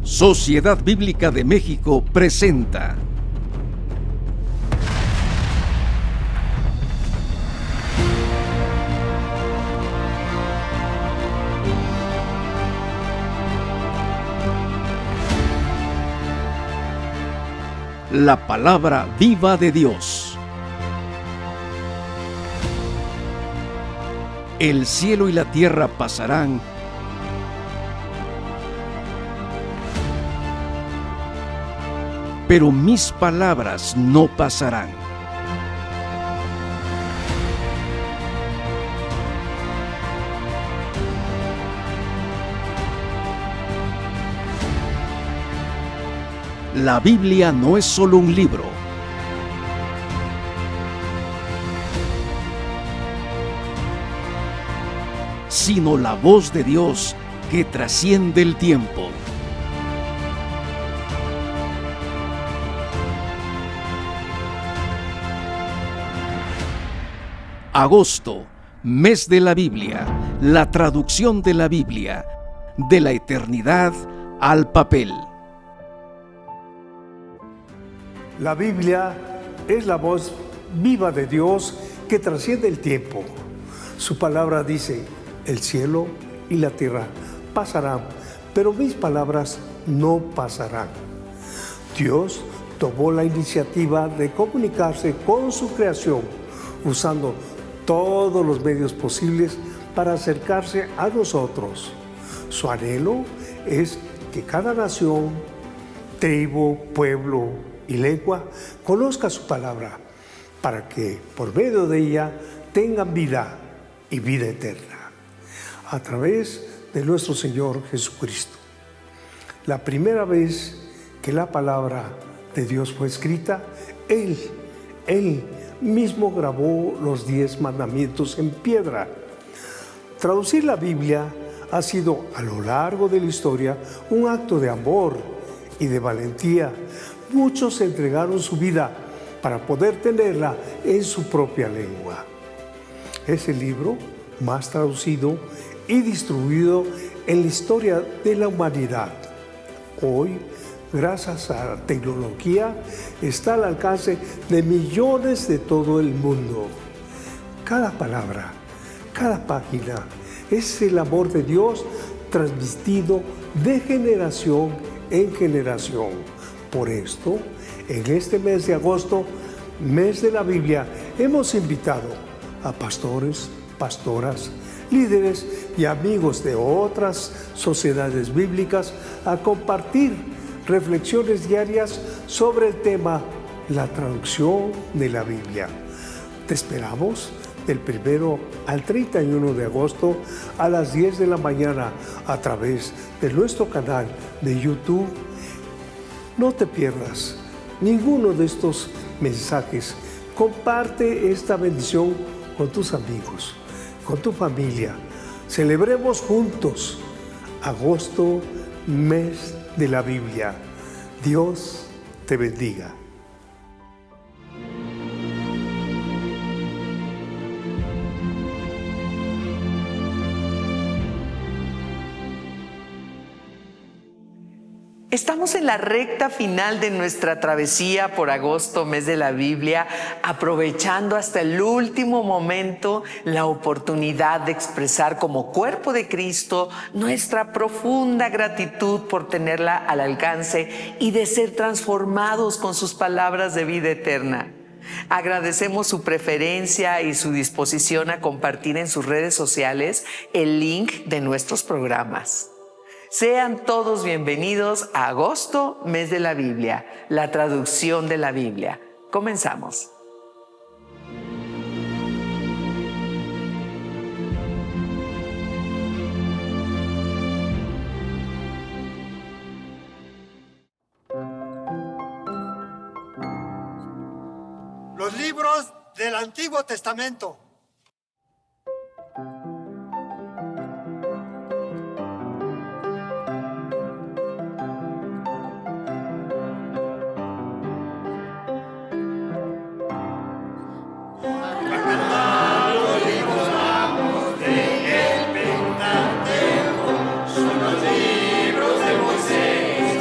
Sociedad Bíblica de México presenta la palabra viva de Dios. El cielo y la tierra pasarán, pero mis palabras no pasarán. La Biblia no es solo un libro. Sino la voz de Dios que trasciende el tiempo. Agosto, mes de la Biblia, la traducción de la Biblia, de la eternidad al papel. La Biblia es la voz viva de Dios que trasciende el tiempo. Su palabra dice: el cielo y la tierra pasarán, pero mis palabras no pasarán. Dios tomó la iniciativa de comunicarse con su creación, usando todos los medios posibles para acercarse a nosotros. Su anhelo es que cada nación, tribu, pueblo y lengua conozca su palabra, para que por medio de ella tengan vida y vida eterna, a través de nuestro Señor Jesucristo. La primera vez que la palabra de Dios fue escrita, Él mismo grabó los 10 mandamientos en piedra. Traducir la Biblia ha sido a lo largo de la historia un acto de amor y de valentía. Muchos entregaron su vida para poder tenerla en su propia lengua. Es el libro más traducido y distribuido en la historia de la humanidad. Hoy, gracias a la tecnología, está al alcance de millones de todo el mundo. Cada palabra, cada página es el amor de Dios transmitido de generación en generación. Por esto, en este mes de agosto, mes de la Biblia, hemos invitado a pastores, pastoras, líderes y amigos de otras sociedades bíblicas a compartir reflexiones diarias sobre el tema la traducción de la Biblia. Te esperamos del 1 al 31 de agosto a las 10 de la mañana a través de nuestro canal de YouTube. No te pierdas ninguno de estos mensajes. Comparte esta bendición con tus amigos, con tu familia. Celebremos juntos agosto, mes de la Biblia. Dios te bendiga. Estamos en la recta final de nuestra travesía por agosto, mes de la Biblia, aprovechando hasta el último momento la oportunidad de expresar como cuerpo de Cristo nuestra profunda gratitud por tenerla al alcance y de ser transformados con sus palabras de vida eterna. Agradecemos su preferencia y su disposición a compartir en sus redes sociales el link de nuestros programas. Sean todos bienvenidos a agosto, mes de la Biblia, la traducción de la Biblia. Comenzamos. Los libros del Antiguo Testamento. Son los libros de Moisés.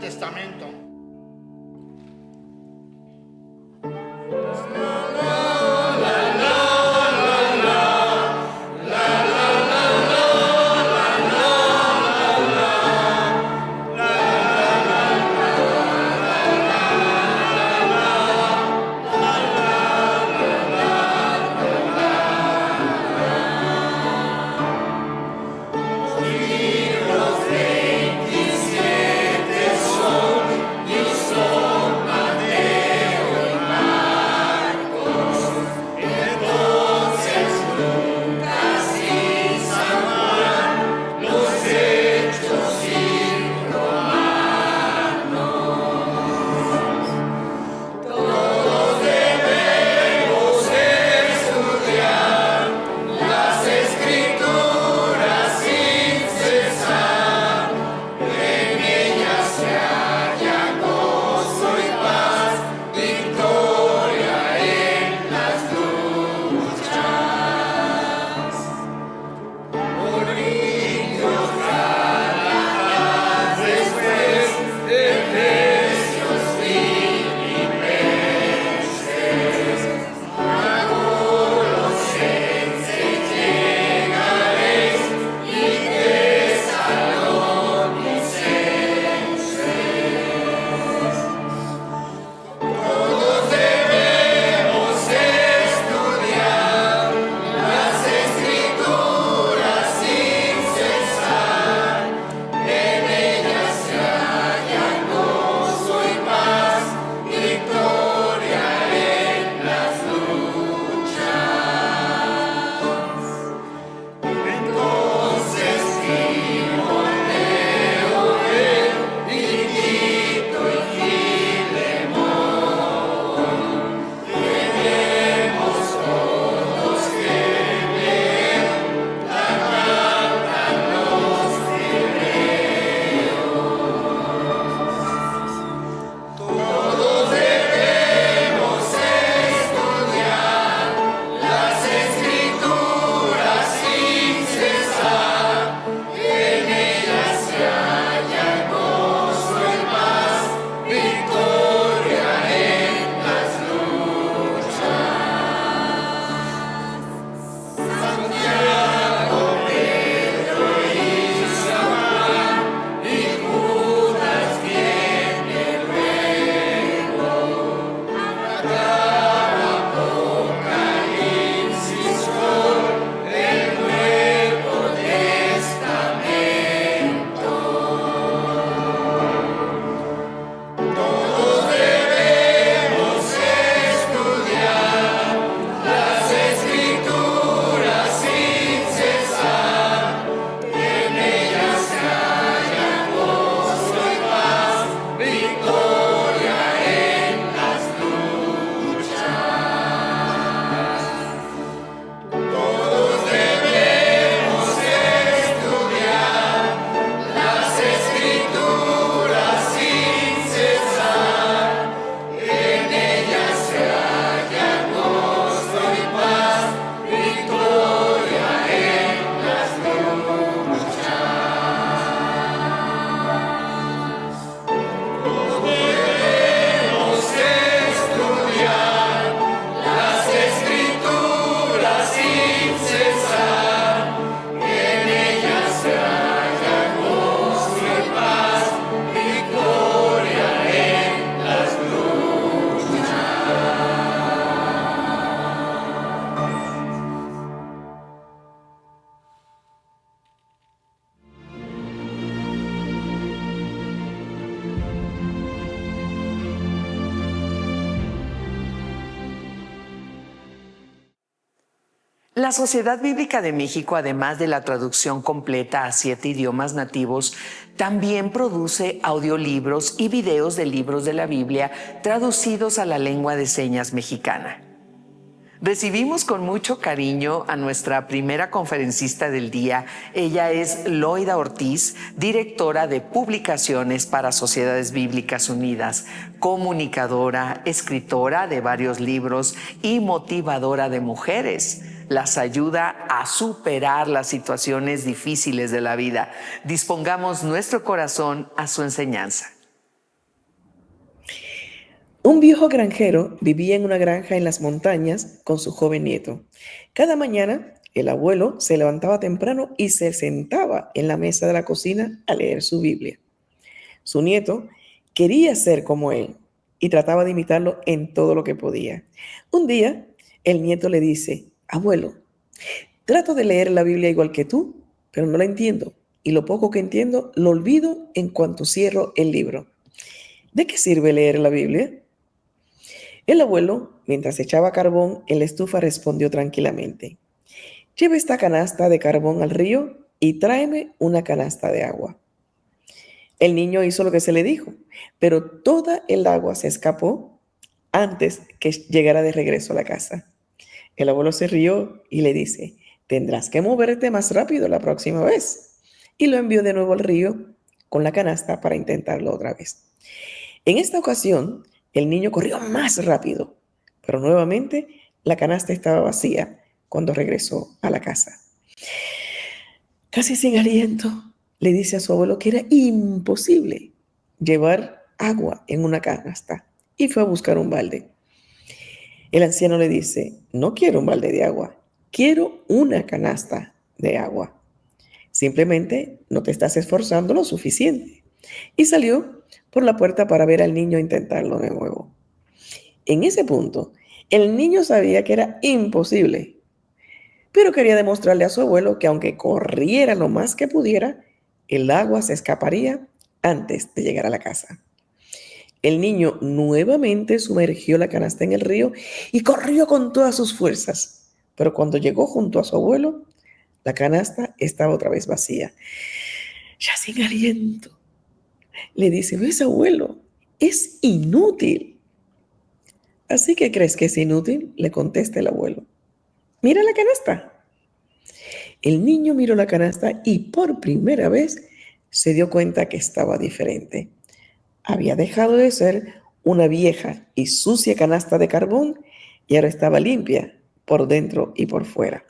Testamento. La Sociedad Bíblica de México, además de la traducción completa a 7 idiomas nativos, también produce audiolibros y videos de libros de la Biblia traducidos a la lengua de señas mexicana. Recibimos con mucho cariño a nuestra primera conferencista del día. Ella es Loida Ortiz, directora de publicaciones para Sociedades Bíblicas Unidas, comunicadora, escritora de varios libros y motivadora de mujeres. Las ayuda a superar las situaciones difíciles de la vida. Dispongamos nuestro corazón a su enseñanza. Un viejo granjero vivía en una granja en las montañas con su joven nieto. Cada mañana, el abuelo se levantaba temprano y se sentaba en la mesa de la cocina a leer su Biblia. Su nieto quería ser como él y trataba de imitarlo en todo lo que podía. Un día, el nieto le dice: abuelo, trato de leer la Biblia igual que tú, pero no la entiendo. Y lo poco que entiendo lo olvido en cuanto cierro el libro. ¿De qué sirve leer la Biblia? El abuelo, mientras echaba carbón en la estufa, respondió tranquilamente: lleva esta canasta de carbón al río y tráeme una canasta de agua. El niño hizo lo que se le dijo, pero toda el agua se escapó antes que llegara de regreso a la casa. El abuelo se rió y le dice: tendrás que moverte más rápido la próxima vez. Y lo envió de nuevo al río con la canasta para intentarlo otra vez. En esta ocasión, el niño corrió más rápido, pero nuevamente la canasta estaba vacía cuando regresó a la casa. Casi sin aliento, le dice a su abuelo que era imposible llevar agua en una canasta y fue a buscar un balde. El anciano le dice: no quiero un balde de agua, quiero una canasta de agua. Simplemente no te estás esforzando lo suficiente. Y salió por la puerta para ver al niño intentarlo de nuevo. En ese punto, el niño sabía que era imposible, pero quería demostrarle a su abuelo que aunque corriera lo más que pudiera, el agua se escaparía antes de llegar a la casa. El niño nuevamente sumergió la canasta en el río y corrió con todas sus fuerzas, pero cuando llegó junto a su abuelo, la canasta estaba otra vez vacía. Ya sin aliento, le dice: ¿ves, abuelo? Es inútil. ¿Así que crees que es inútil?, le contesta el abuelo. Mira la canasta. El niño miró la canasta y por primera vez se dio cuenta que estaba diferente. Había dejado de ser una vieja y sucia canasta de carbón y ahora estaba limpia por dentro y por fuera.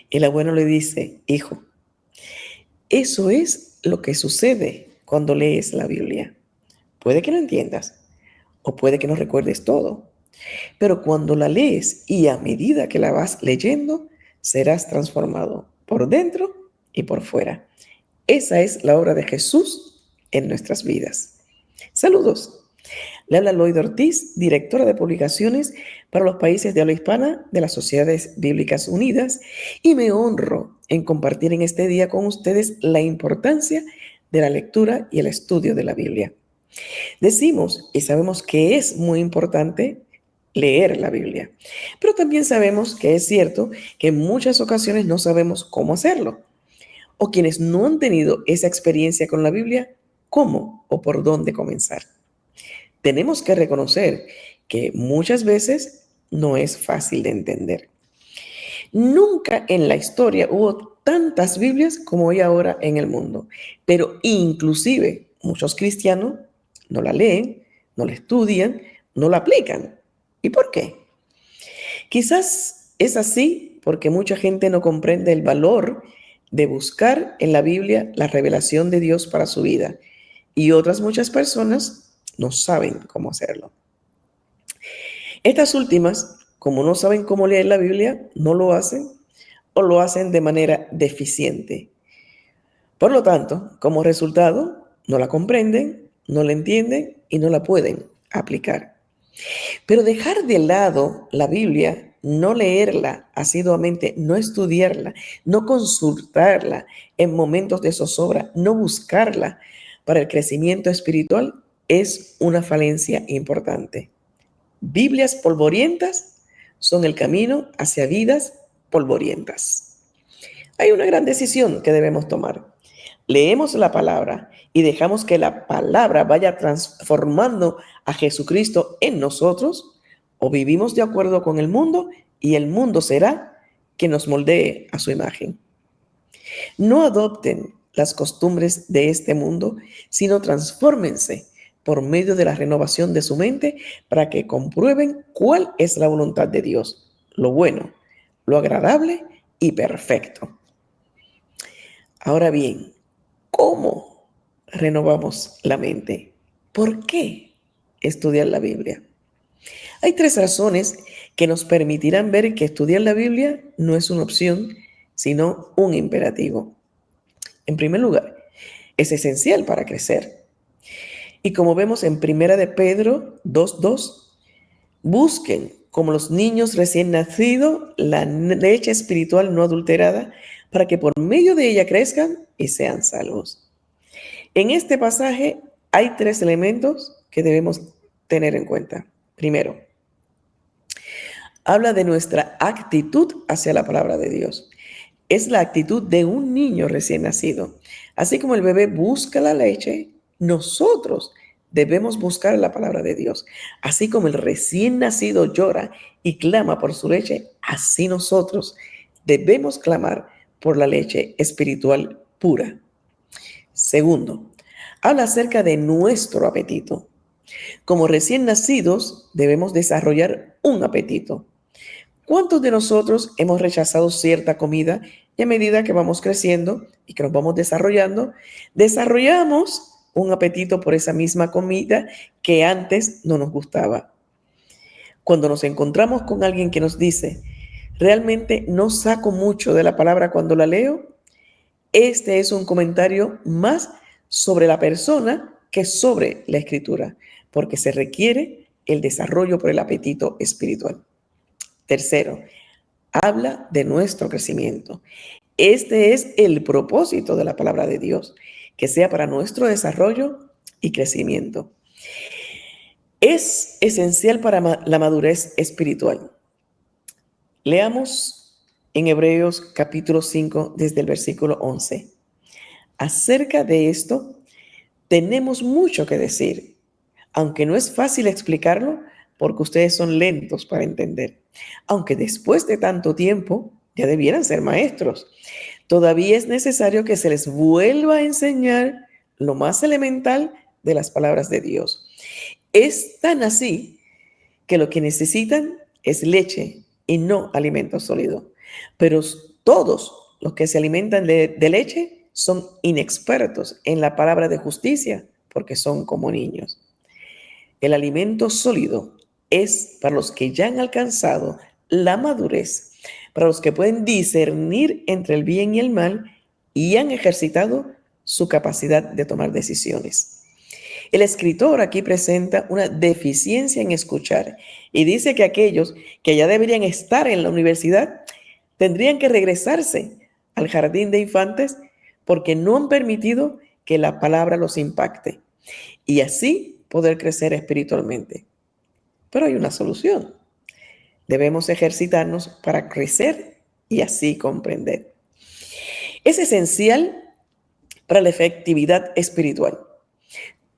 El abuelo le dice: hijo, eso es lo que sucede cuando lees la Biblia. Puede que no entiendas o puede que no recuerdes todo, pero cuando la lees y a medida que la vas leyendo, serás transformado por dentro y por fuera. Esa es la obra de Jesús en nuestras vidas. Saludos. Le habla Loida Ortiz, directora de publicaciones para los países de habla hispana de las Sociedades Bíblicas Unidas, y me honro en compartir en este día con ustedes la importancia de la lectura y el estudio de la Biblia. Decimos y sabemos que es muy importante leer la Biblia, pero también sabemos que es cierto que en muchas ocasiones no sabemos cómo hacerlo, o quienes no han tenido esa experiencia con la Biblia, cómo o por dónde comenzar. Tenemos que reconocer que muchas veces no es fácil de entender. Nunca en la historia hubo tantas Biblias como hay ahora en el mundo, pero inclusive muchos cristianos no la leen, no la estudian, no la aplican. ¿Y por qué? Quizás es así porque mucha gente no comprende el valor de buscar en la Biblia la revelación de Dios para su vida, y otras muchas personas no saben cómo hacerlo. Estas últimas, como no saben cómo leer la Biblia, no lo hacen o lo hacen de manera deficiente. Por lo tanto, como resultado, no la comprenden, no la entienden y no la pueden aplicar. Pero dejar de lado la Biblia, no leerla asiduamente, no estudiarla, no consultarla en momentos de zozobra, no buscarla para el crecimiento espiritual, es una falencia importante. Biblias polvorientas son el camino hacia vidas polvorientas. Hay una gran decisión que debemos tomar. Leemos la palabra y dejamos que la palabra vaya transformando a Jesucristo en nosotros, o vivimos de acuerdo con el mundo y el mundo será que nos moldee a su imagen. No adopten las costumbres de este mundo, sino transfórmense por medio de la renovación de su mente para que comprueben cuál es la voluntad de Dios, lo bueno, lo agradable y perfecto. Ahora bien, ¿cómo renovamos la mente? ¿Por qué? estudiar la Biblia. Hay 3 razones que nos permitirán ver que estudiar la Biblia no es una opción, sino un imperativo. En primer lugar, es esencial para crecer. Y como vemos en 1 de Pedro 2:2, busquen como los niños recién nacidos la leche espiritual no adulterada para que por medio de ella crezcan y sean salvos. En este pasaje hay 3 elementos que debemos tener en cuenta. Primero, habla de nuestra actitud hacia la palabra de Dios. Es la actitud de un niño recién nacido. Así como el bebé busca la leche, nosotros debemos buscar la palabra de Dios. Así como el recién nacido llora y clama por su leche, así nosotros debemos clamar por la leche espiritual pura. Segundo, habla acerca de nuestro apetito. Como recién nacidos, debemos desarrollar un apetito. ¿Cuántos de nosotros hemos rechazado cierta comida y a medida que vamos creciendo y que nos vamos desarrollando, desarrollamos un apetito por esa misma comida que antes no nos gustaba? Cuando nos encontramos con alguien que nos dice, realmente no saco mucho de la palabra cuando la leo, este es un comentario más sobre la persona que sobre la escritura, porque se requiere el desarrollo por el apetito espiritual. Tercero, habla de nuestro crecimiento. Este es el propósito de la palabra de Dios, que sea para nuestro desarrollo y crecimiento. Es esencial para la madurez espiritual. Leamos en Hebreos capítulo 5 desde el versículo 11. Acerca de esto tenemos mucho que decir, aunque no es fácil explicarlo porque ustedes son lentos para entender. Aunque después de tanto tiempo ya debieran ser maestros, todavía es necesario que se les vuelva a enseñar lo más elemental de las palabras de Dios. Es tan así que lo que necesitan es leche y no alimento sólido. Pero todos los que se alimentan de leche son inexpertos en la palabra de justicia porque son como niños. El alimento sólido es para los que ya han alcanzado la madurez, para los que pueden discernir entre el bien y el mal y han ejercitado su capacidad de tomar decisiones. El escritor aquí presenta una deficiencia en escuchar y dice que aquellos que ya deberían estar en la universidad tendrían que regresarse al jardín de infantes porque no han permitido que la palabra los impacte y así poder crecer espiritualmente. Pero hay una solución. Debemos ejercitarnos para crecer y así comprender. Es esencial para la efectividad espiritual.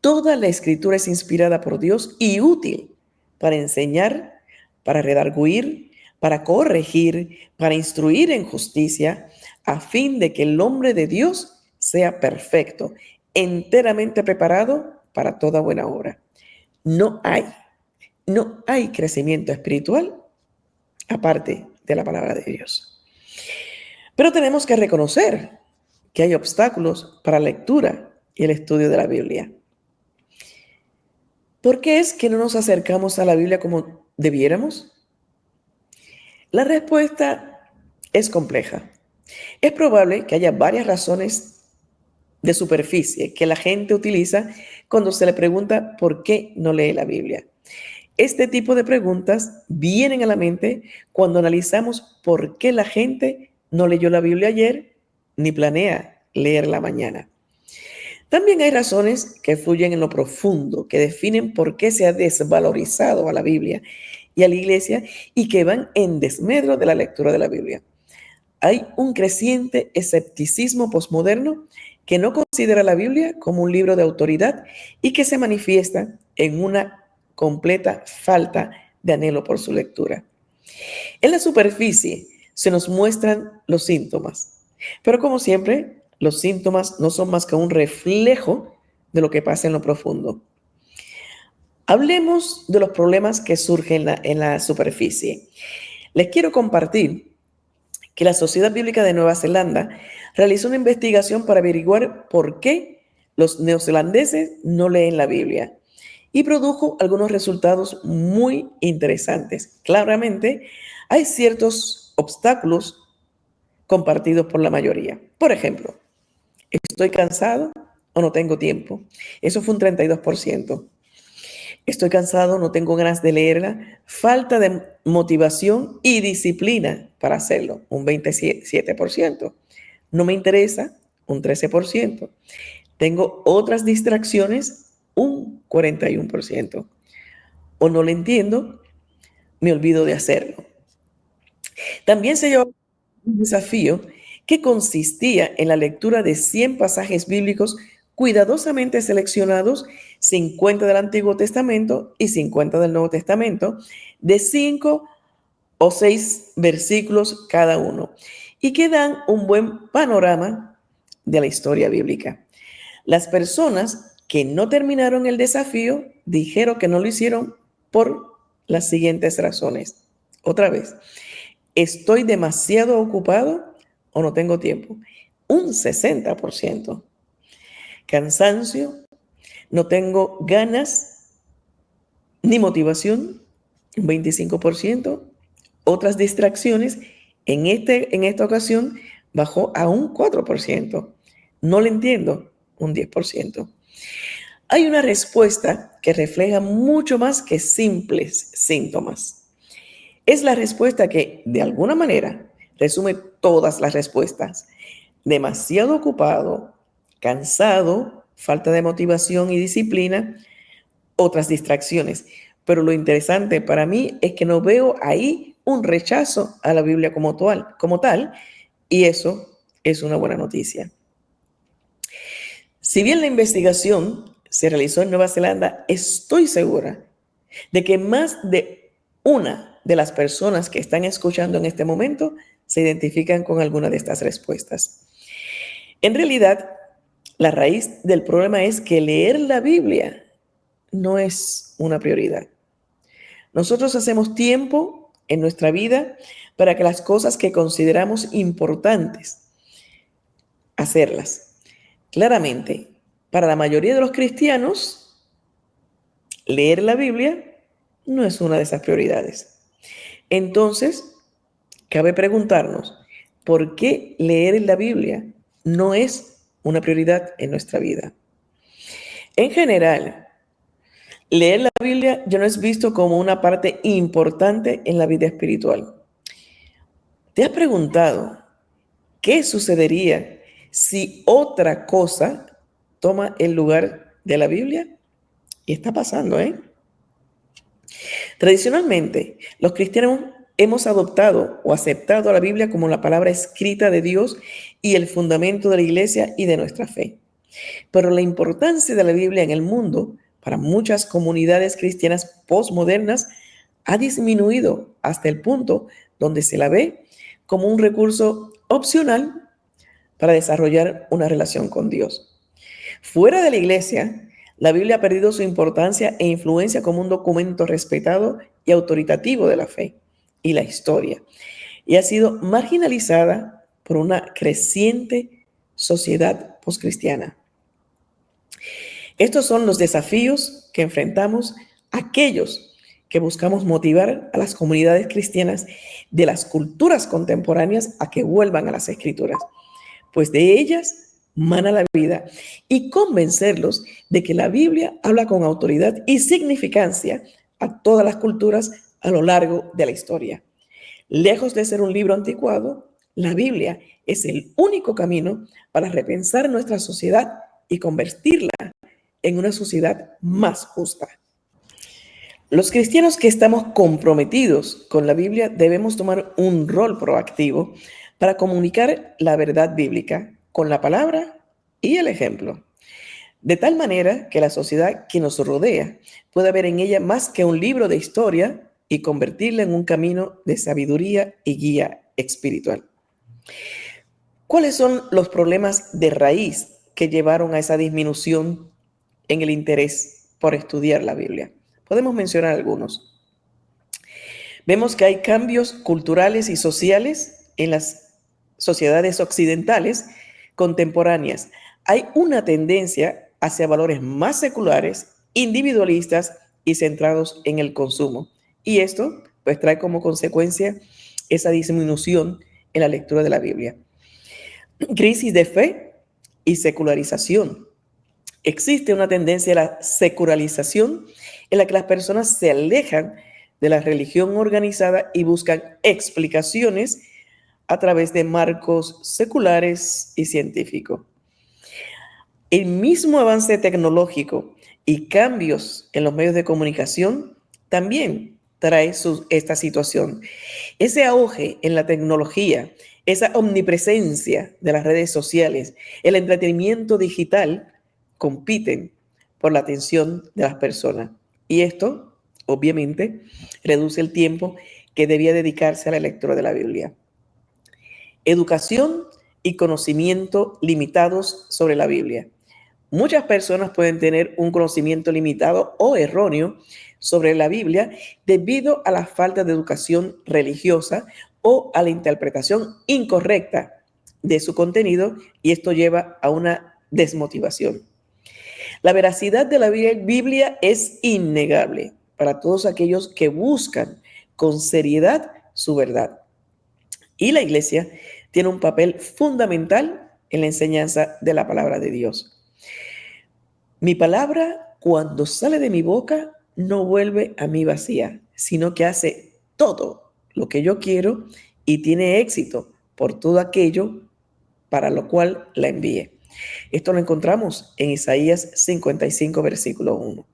Toda la escritura es inspirada por Dios y útil para enseñar, para redarguir, para corregir, para instruir en justicia, a fin de que el hombre de Dios sea perfecto, enteramente preparado para toda buena obra. No hay crecimiento espiritual aparte de la palabra de Dios. Pero tenemos que reconocer que hay obstáculos para la lectura y el estudio de la Biblia. ¿Por qué es que no nos acercamos a la Biblia como debiéramos? La respuesta es compleja. Es probable que haya varias razones de superficie que la gente utiliza cuando se le pregunta por qué no lee la Biblia. Este tipo de preguntas vienen a la mente cuando analizamos por qué la gente no leyó la Biblia ayer ni planea leerla mañana. También hay razones que fluyen en lo profundo, que definen por qué se ha desvalorizado a la Biblia y a la iglesia y que van en desmedro de la lectura de la Biblia. Hay un creciente escepticismo posmoderno que no considera la Biblia como un libro de autoridad y que se manifiesta en una completa falta de anhelo por su lectura. En la superficie se nos muestran los síntomas, pero como siempre, los síntomas no son más que un reflejo de lo que pasa en lo profundo. Hablemos de los problemas que surgen en la superficie. Les quiero compartir que la Sociedad Bíblica de Nueva Zelanda realizó una investigación para averiguar por qué los neozelandeses no leen la Biblia. y produjo algunos resultados muy interesantes. Claramente, hay ciertos obstáculos compartidos por la mayoría. Por ejemplo, ¿estoy cansado o no tengo tiempo? Eso fue un 32%. Estoy cansado, no tengo ganas de leerla. Falta de motivación y disciplina para hacerlo, un 27%. No me interesa, un 13%. Tengo otras distracciones, un 41%. O no lo entiendo, me olvido de hacerlo. También se llevó un desafío que consistía en la lectura de 100 pasajes bíblicos cuidadosamente seleccionados, 50 del Antiguo Testamento y 50 del Nuevo Testamento, de 5 o 6 versículos cada uno, y que dan un buen panorama de la historia bíblica. Las personas que no terminaron el desafío dijeron que no lo hicieron por las siguientes razones. Otra vez, ¿estoy demasiado ocupado o no tengo tiempo? Un 60%. Cansancio, no tengo ganas ni motivación, un 25%. Otras distracciones, en esta ocasión bajó a un 4%. No le entiendo, un 10%. Hay una respuesta que refleja mucho más que simples síntomas. Es la respuesta que, de alguna manera, resume todas las respuestas. Demasiado ocupado, cansado, falta de motivación y disciplina, otras distracciones. Pero lo interesante para mí es que no veo ahí un rechazo a la Biblia como tal, y eso es una buena noticia. Si bien la investigación se realizó en Nueva Zelanda, estoy segura de que más de una de las personas que están escuchando en este momento se identifican con alguna de estas respuestas. En realidad, la raíz del problema es que leer la Biblia no es una prioridad. Nosotros hacemos tiempo en nuestra vida para que las cosas que consideramos importantes, hacerlas. Claramente, para la mayoría de los cristianos, leer la Biblia no es una de esas prioridades. Entonces, cabe preguntarnos, ¿por qué leer la Biblia no es una prioridad en nuestra vida? En general, leer la Biblia ya no es visto como una parte importante en la vida espiritual. ¿Te has preguntado qué sucedería si otra cosa toma el lugar de la Biblia? Y está pasando, ¿eh? Tradicionalmente, los cristianos hemos adoptado o aceptado a la Biblia como la palabra escrita de Dios y el fundamento de la iglesia y de nuestra fe. Pero la importancia de la Biblia en el mundo para muchas comunidades cristianas postmodernas ha disminuido hasta el punto donde se la ve como un recurso opcional para desarrollar una relación con Dios. Fuera de la iglesia, la Biblia ha perdido su importancia e influencia como un documento respetado y autoritativo de la fe y la historia, y ha sido marginalizada por una creciente sociedad postcristiana. Estos son los desafíos que enfrentamos aquellos que buscamos motivar a las comunidades cristianas de las culturas contemporáneas a que vuelvan a las Escrituras, pues de ellas mana la vida, y convencerlos de que la Biblia habla con autoridad y significancia a todas las culturas a lo largo de la historia. Lejos de ser un libro anticuado, la Biblia es el único camino para repensar nuestra sociedad y convertirla en una sociedad más justa. Los cristianos que estamos comprometidos con la Biblia debemos tomar un rol proactivo para comunicar la verdad bíblica con la palabra y el ejemplo, de tal manera que la sociedad que nos rodea pueda ver en ella más que un libro de historia y convertirla en un camino de sabiduría y guía espiritual. ¿Cuáles son los problemas de raíz que llevaron a esa disminución en el interés por estudiar la Biblia? Podemos mencionar algunos. Vemos que hay cambios culturales y sociales en las sociedades occidentales contemporáneas. Hay una tendencia hacia valores más seculares individualistas y centrados en el consumo. Y esto pues trae como consecuencia esa disminución en la lectura de la Biblia. Crisis de fe y secularización. Existe una tendencia a la secularización en la que las personas se alejan de la religión organizada y buscan explicaciones a través de marcos seculares y científicos. El mismo avance tecnológico y cambios en los medios de comunicación también trae esta situación. Ese auge en la tecnología, esa omnipresencia de las redes sociales, el entretenimiento digital compiten por la atención de las personas. Y esto, obviamente, reduce el tiempo que debía dedicarse a la lectura de la Biblia. Educación y conocimiento limitados sobre la Biblia. Muchas personas pueden tener un conocimiento limitado o erróneo sobre la Biblia debido a la falta de educación religiosa o a la interpretación incorrecta de su contenido, y esto lleva a una desmotivación. La veracidad de la Biblia es innegable para todos aquellos que buscan con seriedad su verdad. Y la iglesia tiene un papel fundamental en la enseñanza de la palabra de Dios. Mi palabra, cuando sale de mi boca, no vuelve a mí vacía, sino que hace todo lo que yo quiero y tiene éxito por todo aquello para lo cual la envíe. Esto lo encontramos en Isaías 55, versículo 1.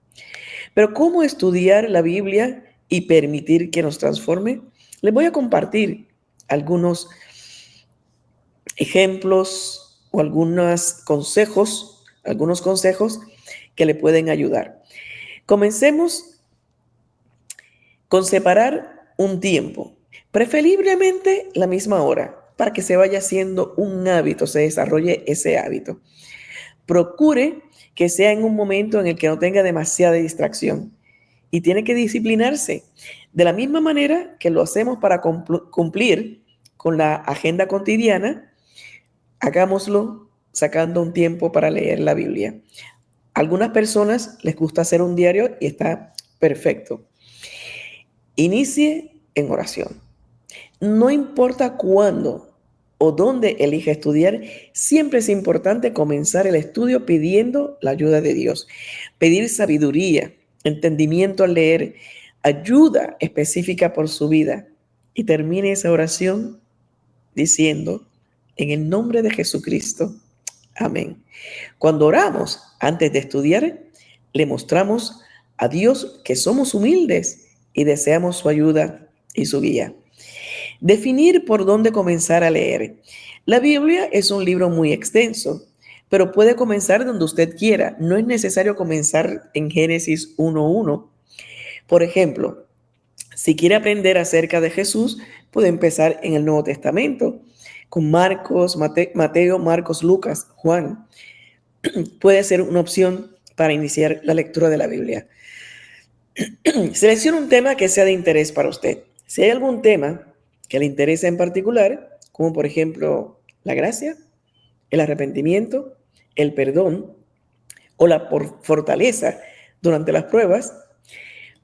Pero ¿cómo estudiar la Biblia y permitir que nos transforme? Les voy a compartir algunos ejemplos o algunos consejos que le pueden ayudar. Comencemos con separar un tiempo, preferiblemente la misma hora, para que se vaya haciendo un hábito, se desarrolle ese hábito. Procure que sea en un momento en el que no tenga demasiada distracción y tiene que disciplinarse. De la misma manera que lo hacemos para cumplir con la agenda cotidiana, hagámoslo sacando un tiempo para leer la Biblia. A algunas personas les gusta hacer un diario y está perfecto. Inicie en oración. No importa cuándo o dónde elija estudiar, siempre es importante comenzar el estudio pidiendo la ayuda de Dios. Pedir sabiduría, entendimiento al leer, ayuda específica por su vida. Y termine esa oración diciendo, en el nombre de Jesucristo, amén. Cuando oramos antes de estudiar, le mostramos a Dios que somos humildes y deseamos su ayuda y su guía. Definir por dónde comenzar a leer. La Biblia es un libro muy extenso, pero puede comenzar donde usted quiera. No es necesario comenzar en Génesis 1:1. Por ejemplo, si quiere aprender acerca de Jesús, puede empezar en el Nuevo Testamento, con Marcos, Mateo, Marcos, Lucas, Juan. Puede ser una opción para iniciar la lectura de la Biblia. Seleccione un tema que sea de interés para usted. Si hay algún tema que le interesa en particular, como por ejemplo la gracia, el arrepentimiento, el perdón o la fortaleza durante las pruebas,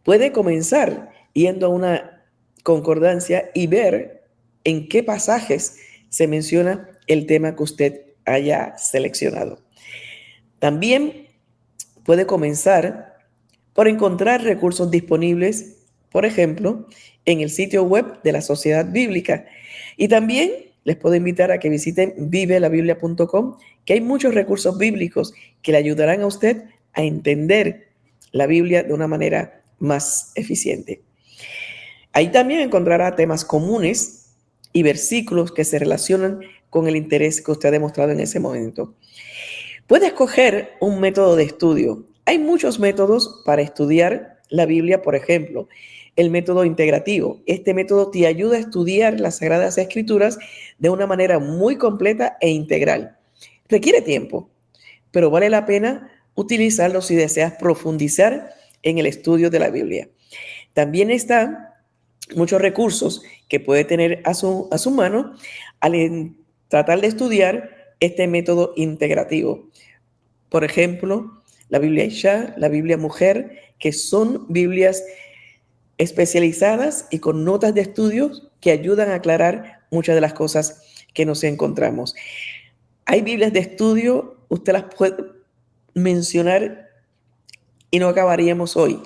puede comenzar yendo a una concordancia y ver en qué pasajes se menciona el tema que usted haya seleccionado. También puede comenzar por encontrar recursos disponibles, por ejemplo, en el sitio web de la Sociedad Bíblica. Y también les puedo invitar a que visiten vivelabiblia.com, que hay muchos recursos bíblicos que le ayudarán a usted a entender la Biblia de una manera más eficiente. Ahí también encontrará temas comunes y versículos que se relacionan con el interés que usted ha demostrado en ese momento. Puede escoger un método de estudio. Hay muchos métodos para estudiar la Biblia, por ejemplo, el método integrativo. Este método te ayuda a estudiar las Sagradas Escrituras de una manera muy completa e integral. Requiere tiempo, pero vale la pena utilizarlo si deseas profundizar en el estudio de la Biblia. También están muchos recursos que puede tener a su mano al tratar de estudiar este método integrativo. Por ejemplo, la Biblia Isha, la Biblia Mujer, que son Biblias especializadas y con notas de estudios que ayudan a aclarar muchas de las cosas que nos encontramos. Hay Biblias de estudio, usted las puede mencionar y no acabaríamos hoy.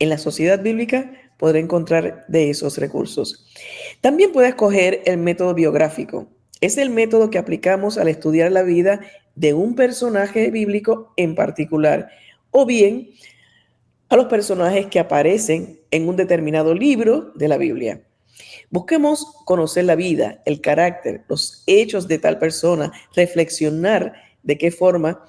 En la Sociedad Bíblica podrá encontrar de esos recursos. También puede escoger el método biográfico. Es el método que aplicamos al estudiar la vida de un personaje bíblico en particular, o bien a los personajes que aparecen en un determinado libro de la Biblia. Busquemos conocer la vida, el carácter, los hechos de tal persona, reflexionar de qué forma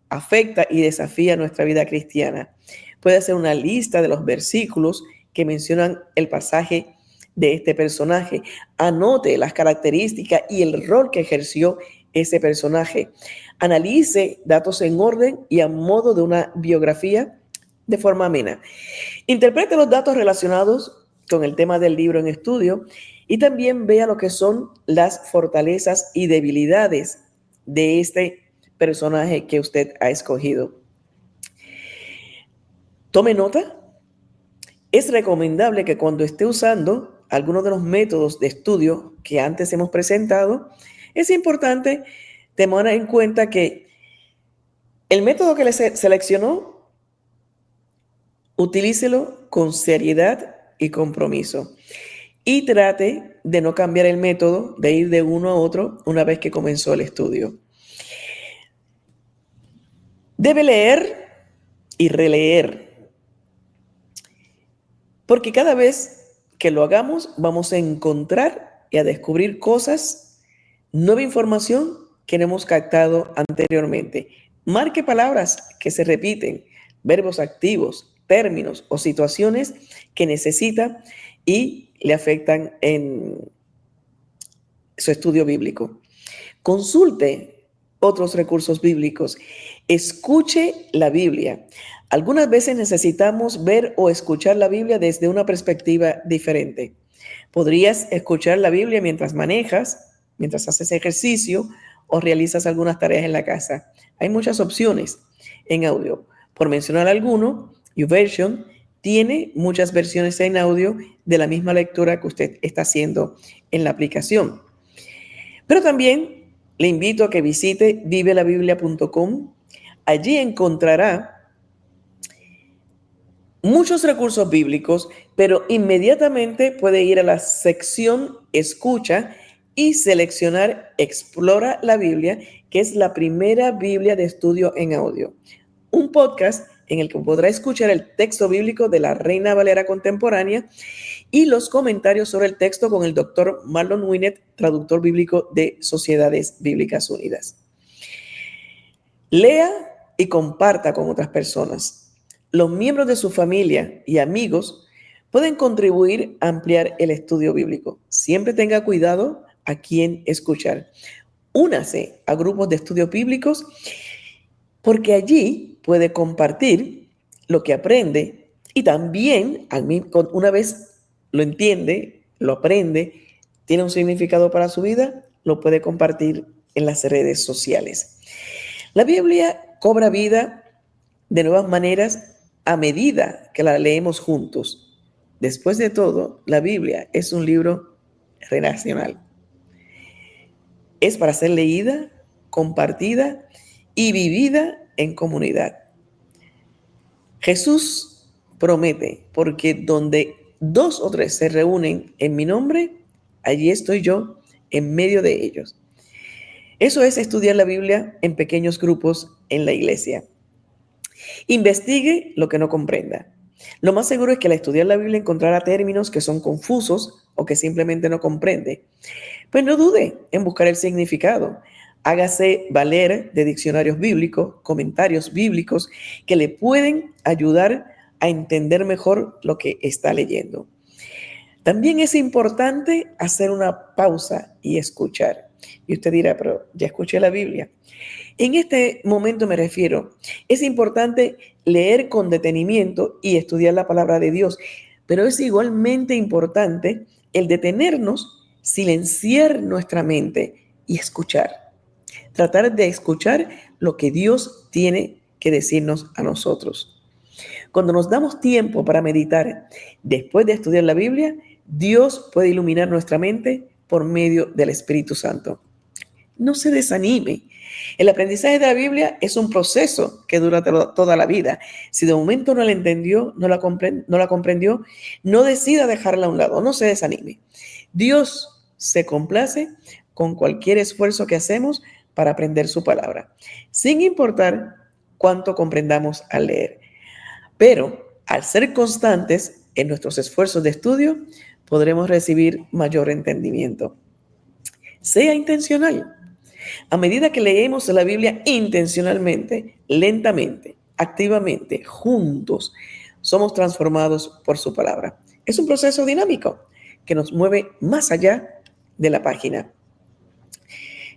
afecta y desafía nuestra vida cristiana. Puede hacer una lista de los versículos que mencionan el pasaje de este personaje. Anote las características y el rol que ejerció ese personaje. Analice datos en orden y a modo de una biografía de forma amena. Interprete los datos relacionados con el tema del libro en estudio y también vea lo que son las fortalezas y debilidades de este personaje que usted ha escogido. Tome nota. Es recomendable que cuando esté usando algunos de los métodos de estudio que antes hemos presentado, es importante tener en cuenta que el método que le seleccionó, utilícelo con seriedad y compromiso. Y trate de no cambiar el método, de ir de uno a otro una vez que comenzó el estudio. Debe leer y releer, porque cada vez que lo hagamos vamos a encontrar y a descubrir cosas, nueva información que no hemos captado anteriormente. Marque palabras que se repiten, verbos activos, términos o situaciones que necesita y le afectan en su estudio bíblico. Consulte otros recursos bíblicos. Escuche la Biblia. Algunas veces necesitamos ver o escuchar la Biblia desde una perspectiva diferente. Podrías escuchar la Biblia mientras manejas, mientras haces ejercicio o realizas algunas tareas en la casa. Hay muchas opciones en audio. Por mencionar alguno, YouVersion tiene muchas versiones en audio de la misma lectura que usted está haciendo en la aplicación. Pero también le invito a que visite vivelabiblia.com. Allí encontrará muchos recursos bíblicos, pero inmediatamente puede ir a la sección Escucha y seleccionar Explora la Biblia, que es la primera Biblia de estudio en audio. Un podcast en el que podrá escuchar el texto bíblico de la Reina Valera contemporánea y los comentarios sobre el texto con el Dr. Marlon Winnet, traductor bíblico de Sociedades Bíblicas Unidas. Lea y comparta con otras personas. Los miembros de su familia y amigos pueden contribuir a ampliar el estudio bíblico. Siempre tenga cuidado a quién escuchar. Únase a grupos de estudios bíblicos porque allí puede compartir lo que aprende y también, una vez lo entiende, lo aprende, tiene un significado para su vida, lo puede compartir en las redes sociales. La Biblia cobra vida de nuevas maneras a medida que la leemos juntos. Después de todo, la Biblia es un libro relacional. Es para ser leída, compartida y vivida en comunidad. Jesús promete, porque donde 2 o 3 se reúnen en mi nombre, allí estoy yo en medio de ellos. Eso es estudiar la Biblia en pequeños grupos en la iglesia. Investigue lo que no comprenda. Lo más seguro es que al estudiar la Biblia encontrará términos que son confusos o que simplemente no comprende. Pues no dude en buscar el significado. Hágase valer de diccionarios bíblicos, comentarios bíblicos que le pueden ayudar a entender mejor lo que está leyendo. También es importante hacer una pausa y escuchar. Y usted dirá, pero ya escuché la Biblia. En este momento me refiero, es importante leer con detenimiento y estudiar la palabra de Dios, pero es igualmente importante el detenernos, silenciar nuestra mente y escuchar. Tratar de escuchar lo que Dios tiene que decirnos a nosotros. Cuando nos damos tiempo para meditar después de estudiar la Biblia, Dios puede iluminar nuestra mente por medio del Espíritu Santo. No se desanime. El aprendizaje de la Biblia es un proceso que dura toda la vida. Si de momento no la entendió, no la comprendió, no decida dejarla a un lado, no se desanime. Dios se complace con cualquier esfuerzo que hacemos para aprender su palabra, sin importar cuánto comprendamos al leer. Pero al ser constantes en nuestros esfuerzos de estudio, podremos recibir mayor entendimiento. Sea intencional. A medida que leemos la Biblia intencionalmente, lentamente, activamente, juntos, somos transformados por su palabra. Es un proceso dinámico que nos mueve más allá de la página.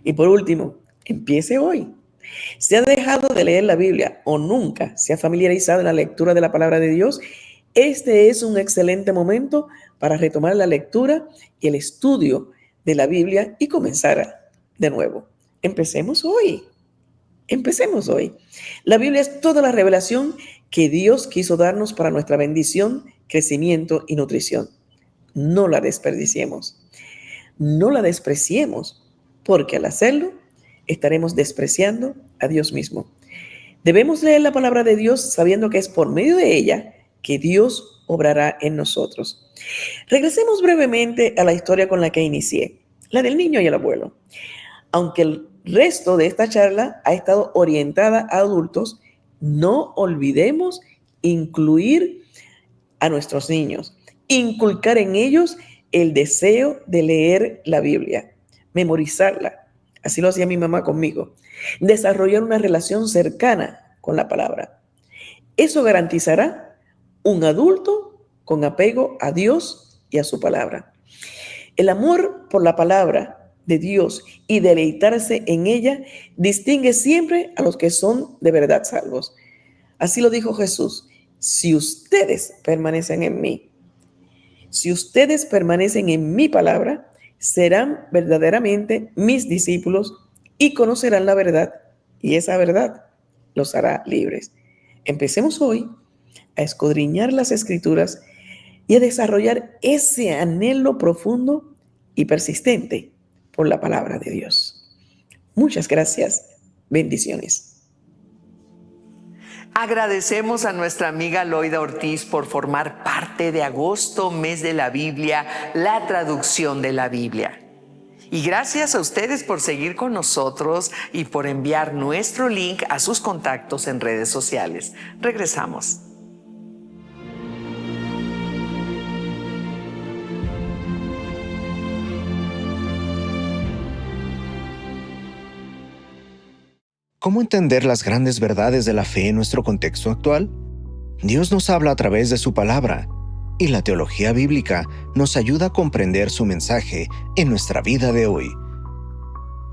Y por último, empiece hoy. Si ha dejado de leer la Biblia o nunca se ha familiarizado en la lectura de la palabra de Dios, este es un excelente momento para retomar la lectura y el estudio de la Biblia y comenzar de nuevo. Empecemos hoy. Empecemos hoy. La Biblia es toda la revelación que Dios quiso darnos para nuestra bendición, crecimiento y nutrición. No la desperdiciemos. No la despreciemos, porque al hacerlo estaremos despreciando a Dios mismo. Debemos leer la palabra de Dios sabiendo que es por medio de ella que Dios obrará en nosotros. Regresemos brevemente a la historia con la que inicié, la del niño y el abuelo. Aunque el resto de esta charla ha estado orientada a adultos, no olvidemos incluir a nuestros niños, inculcar en ellos el deseo de leer la Biblia, memorizarla. Así lo hacía mi mamá conmigo. Desarrollar una relación cercana con la palabra. Eso garantizará un adulto con apego a Dios y a su palabra. El amor por la palabra de Dios y deleitarse en ella distingue siempre a los que son de verdad salvos. Así lo dijo Jesús: si ustedes permanecen en mí, si ustedes permanecen en mi palabra, serán verdaderamente mis discípulos y conocerán la verdad, y esa verdad los hará libres. Empecemos hoy a escudriñar las Escrituras y a desarrollar ese anhelo profundo y persistente por la palabra de Dios. Muchas gracias. Bendiciones. Agradecemos a nuestra amiga Loida Ortiz por formar parte de Agosto, mes de la Biblia, la traducción de la Biblia. Y gracias a ustedes por seguir con nosotros y por enviar nuestro link a sus contactos en redes sociales. Regresamos. ¿Cómo entender las grandes verdades de la fe en nuestro contexto actual? Dios nos habla a través de su palabra, y la teología bíblica nos ayuda a comprender su mensaje en nuestra vida de hoy.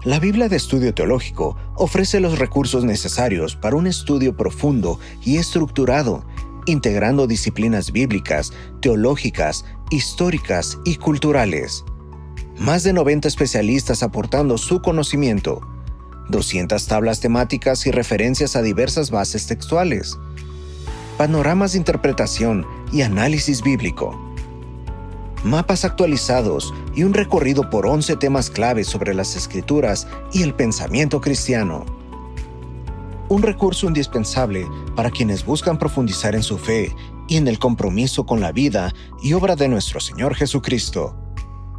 La Biblia de Estudio Teológico ofrece los recursos necesarios para un estudio profundo y estructurado, integrando disciplinas bíblicas, teológicas, históricas y culturales. Más de 90 especialistas aportando su conocimiento, 200 tablas temáticas y referencias a diversas bases textuales, panoramas de interpretación y análisis bíblico, mapas actualizados y un recorrido por 11 temas claves sobre las Escrituras y el pensamiento cristiano. Un recurso indispensable para quienes buscan profundizar en su fe y en el compromiso con la vida y obra de nuestro Señor Jesucristo.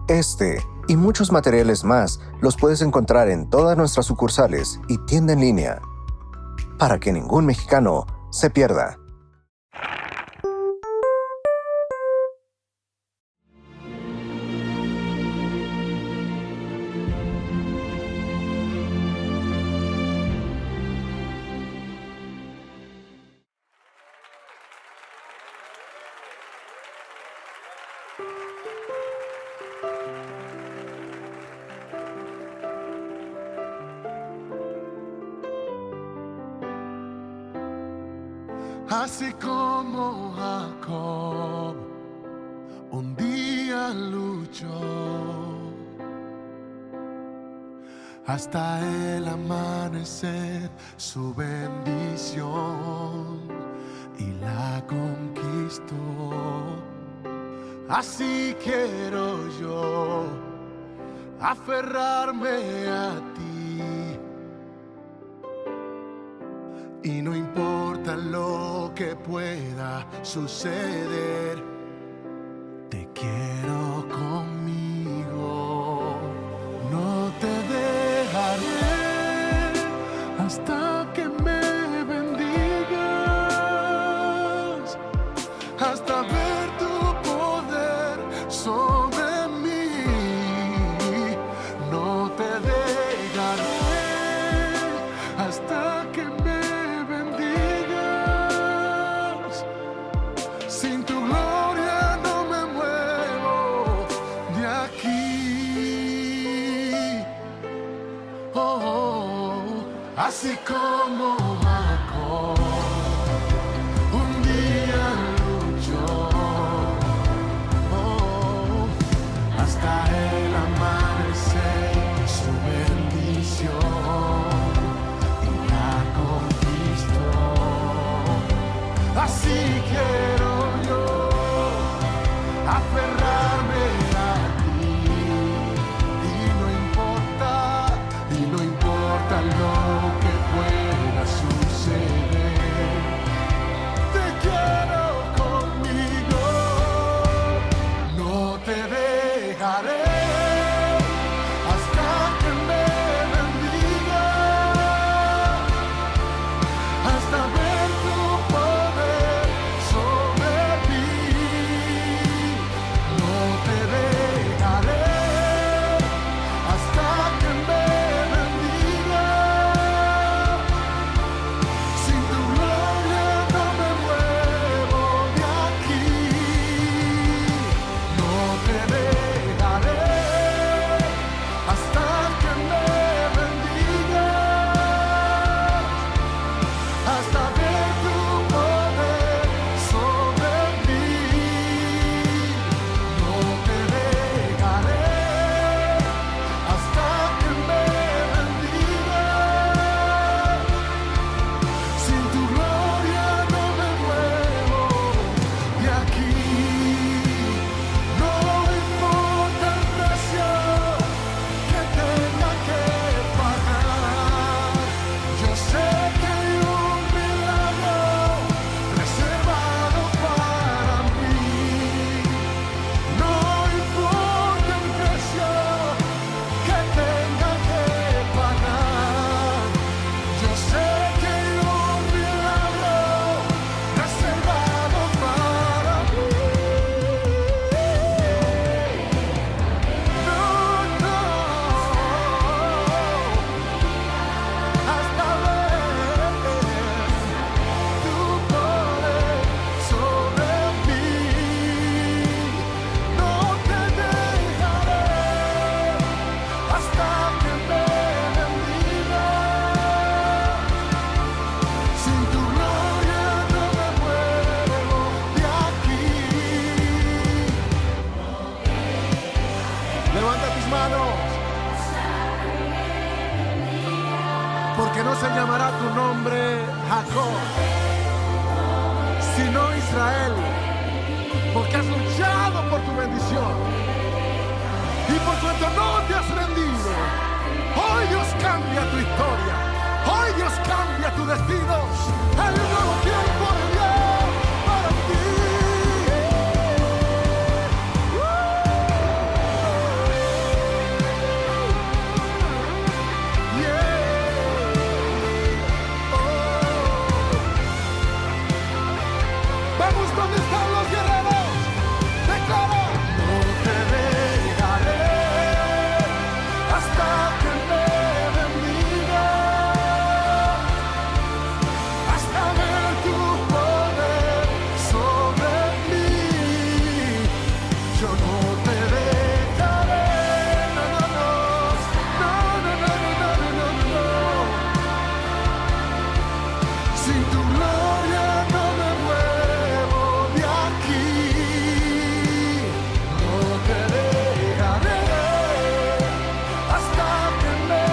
Este y muchos materiales más los puedes encontrar en todas nuestras sucursales y tienda en línea, para que ningún mexicano se pierda. Así como Jacob un día luchó, hasta el amanecer, su bendición y la conquistó. Así quiero yo aferrarme a ti, y no importa lo que pueda suceder, te quiero conmigo. No te dejaré hasta que me bendigas, hasta ver tu poder sobre mí. No te dejaré hasta que me bendigas. Sin tu gloria no me muevo de aquí. Así como Jacob un día luchó, hasta el amanecer, su bendición y la conquistó. Así quiero yo aferrarme a ti, y no importa lo que pueda suceder, te quiero conmigo. No te dejaré hasta que me bendigas, hasta ver tu poder sobre mí. No te dejaré hasta que me bendigas. Sin tu gloria no me muevo de aquí. No te dejaré hasta que me bendigas, hasta ver tu poder sobre mí. No te dejaré hasta que me bendigas. Sin tu gloria no me muevo de aquí. No importa el precio que tenga que pagar, yo sé que hay un milagro reservado para mí. No importa el precio que tenga que pagar, yo sé que hay un milagro reservado para mí. No, hasta ver tu poder sobre mí. No te dejaré hasta que me bendigas. Sin tu gloria no me muevo de aquí. Levanta tus manos, porque no se llamará tu nombre Jacob, sino Israel, porque has luchado por tu bendición, y por cuanto no te has rendido, hoy Dios cambia tu historia, hoy Dios cambia tu destino. Hay un nuevo tiempo de Dios para ti. Vamos, ¿dónde están los guerreros? Declara. No te dejaré hasta que me bendigas, hasta ver tu poder sobre mí. Yo no te dejaré, no, no, no, no, no, no, no, no, no, no. Sin tu gloria no me muevo de aquí. No te dejaré hasta que me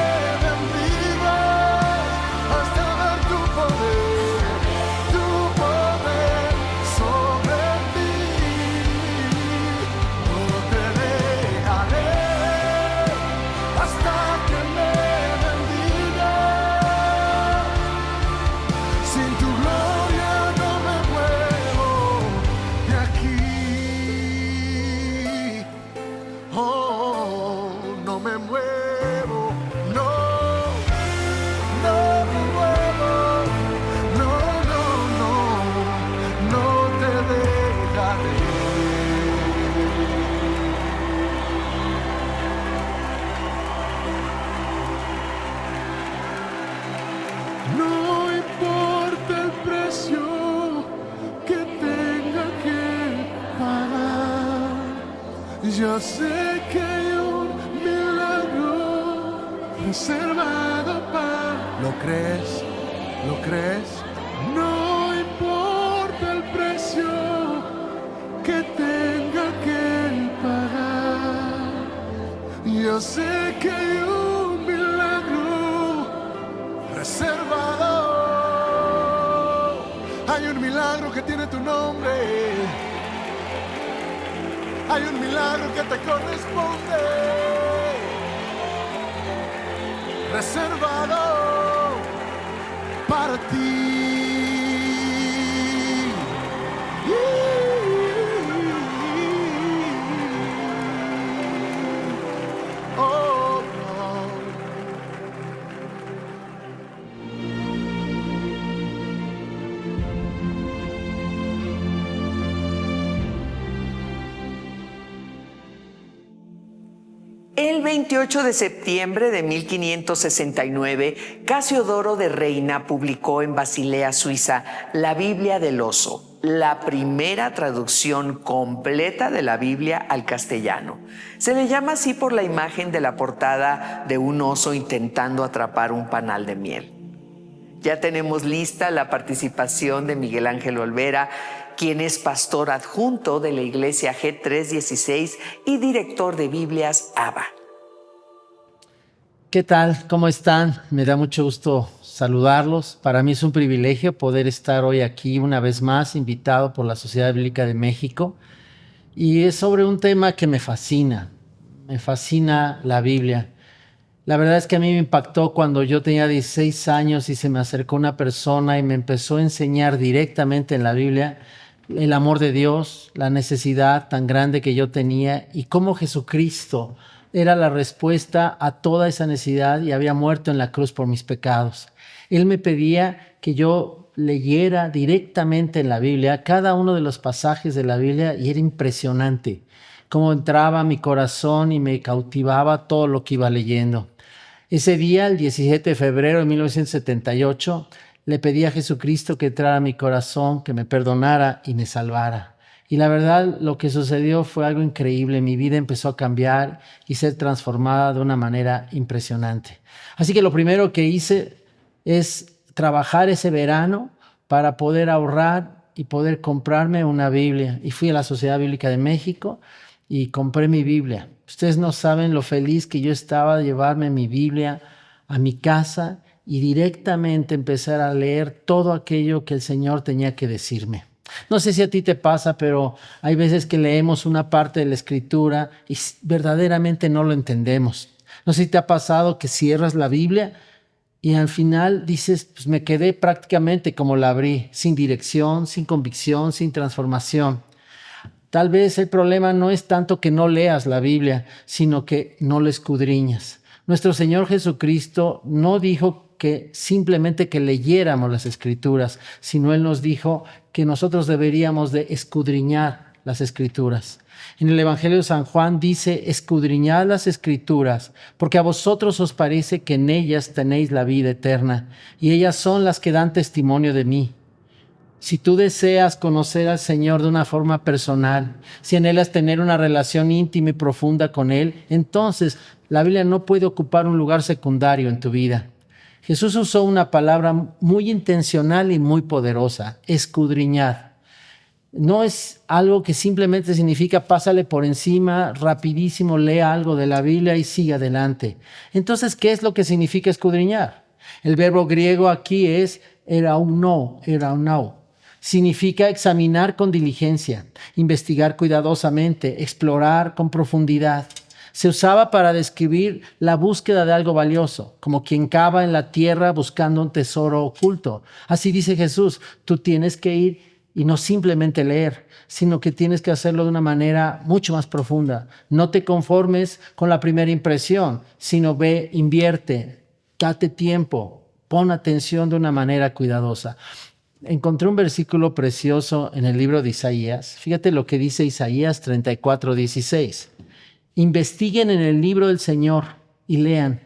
Yo sé que hay un milagro reservado para... ¿Lo crees? ¿Lo crees? No importa el precio que tenga que pagar. Yo sé que hay un milagro reservado. Hay un milagro que tiene tu nombre. Hay un milagro que te corresponde. Reservado para ti. Oh, oh. El 28 de septiembre de 1569, Casiodoro de Reina publicó en Basilea, Suiza, la Biblia del Oso, la primera traducción completa de la Biblia al castellano. Se le llama así por la imagen de la portada de un oso intentando atrapar un panal de miel. Ya tenemos lista la participación de Miguel Ángel Olvera, quien es pastor adjunto de la Iglesia G316 y director de Biblias ABA. ¿Qué tal? ¿Cómo están? Me da mucho gusto saludarlos. Para mí es un privilegio poder estar hoy aquí una vez más, invitado por la Sociedad Bíblica de México. Y es sobre un tema que me fascina la Biblia. La verdad es que a mí me impactó cuando yo tenía 16 años y se me acercó una persona y me empezó a enseñar directamente en la Biblia el amor de Dios, la necesidad tan grande que yo tenía y cómo Jesucristo era la respuesta a toda esa necesidad y había muerto en la cruz por mis pecados. Él me pedía que yo leyera directamente en la Biblia cada uno de los pasajes de la Biblia y era impresionante cómo entraba a mi corazón y me cautivaba todo lo que iba leyendo. Ese día, el 17 de febrero de 1978, le pedí a Jesucristo que entrara a mi corazón, que me perdonara y me salvara. Y la verdad, lo que sucedió fue algo increíble. Mi vida empezó a cambiar y ser transformada de una manera impresionante. Así que lo primero que hice es trabajar ese verano para poder ahorrar y poder comprarme una Biblia. Y fui a la Sociedad Bíblica de México y compré mi Biblia. Ustedes no saben lo feliz que yo estaba de llevarme mi Biblia a mi casa y directamente empezar a leer todo aquello que el Señor tenía que decirme. No sé si a ti te pasa, pero hay veces que leemos una parte de la Escritura y verdaderamente no lo entendemos. No sé si te ha pasado que cierras la Biblia y al final dices, pues me quedé prácticamente como la abrí, sin dirección, sin convicción, sin transformación. Tal vez el problema no es tanto que no leas la Biblia, sino que no la escudriñas. Nuestro Señor Jesucristo no dijo que simplemente que leyéramos las Escrituras, sino Él nos dijo que nosotros deberíamos de escudriñar las Escrituras. En el Evangelio de San Juan dice, escudriñad las Escrituras, porque a vosotros os parece que en ellas tenéis la vida eterna, y ellas son las que dan testimonio de mí. Si tú deseas conocer al Señor de una forma personal, si anhelas tener una relación íntima y profunda con Él, entonces la Biblia no puede ocupar un lugar secundario en tu vida. Jesús usó una palabra muy intencional y muy poderosa, escudriñar. No es algo que simplemente significa pásale por encima, rapidísimo, lea algo de la Biblia y sigue adelante. Entonces, ¿qué es lo que significa escudriñar? El verbo griego aquí es erauno. Significa examinar con diligencia, investigar cuidadosamente, explorar con profundidad. Se usaba para describir la búsqueda de algo valioso, como quien cava en la tierra buscando un tesoro oculto. Así dice Jesús, tú tienes que ir y no simplemente leer, sino que tienes que hacerlo de una manera mucho más profunda. No te conformes con la primera impresión, sino ve, invierte, date tiempo, pon atención de una manera cuidadosa. Encontré un versículo precioso en el libro de Isaías. Fíjate lo que dice Isaías 34:16. Investiguen en el libro del Señor y lean.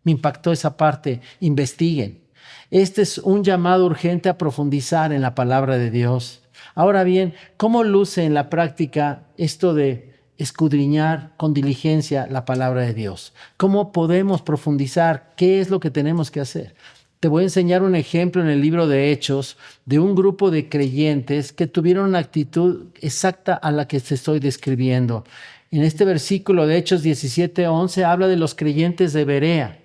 Me impactó esa parte, investiguen. Este es un llamado urgente a profundizar en la palabra de Dios. Ahora bien, ¿cómo luce en la práctica esto de escudriñar con diligencia la palabra de Dios? ¿Cómo podemos profundizar? ¿Qué es lo que tenemos que hacer? Te voy a enseñar un ejemplo en el libro de Hechos de un grupo de creyentes que tuvieron una actitud exacta a la que te estoy describiendo. En este versículo de Hechos 17:11 habla de los creyentes de Berea,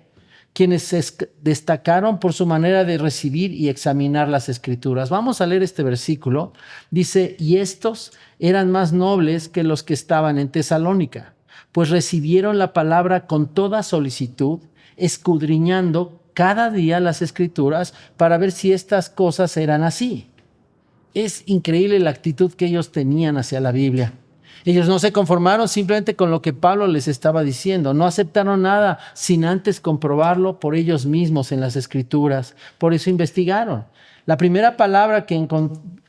quienes se destacaron por su manera de recibir y examinar las Escrituras. Vamos a leer este versículo. Dice, y estos eran más nobles que los que estaban en Tesalónica, pues recibieron la palabra con toda solicitud, escudriñando cada día las Escrituras para ver si estas cosas eran así. Es increíble la actitud que ellos tenían hacia la Biblia. Ellos no se conformaron simplemente con lo que Pablo les estaba diciendo. No aceptaron nada sin antes comprobarlo por ellos mismos en las Escrituras. Por eso investigaron. La primera palabra que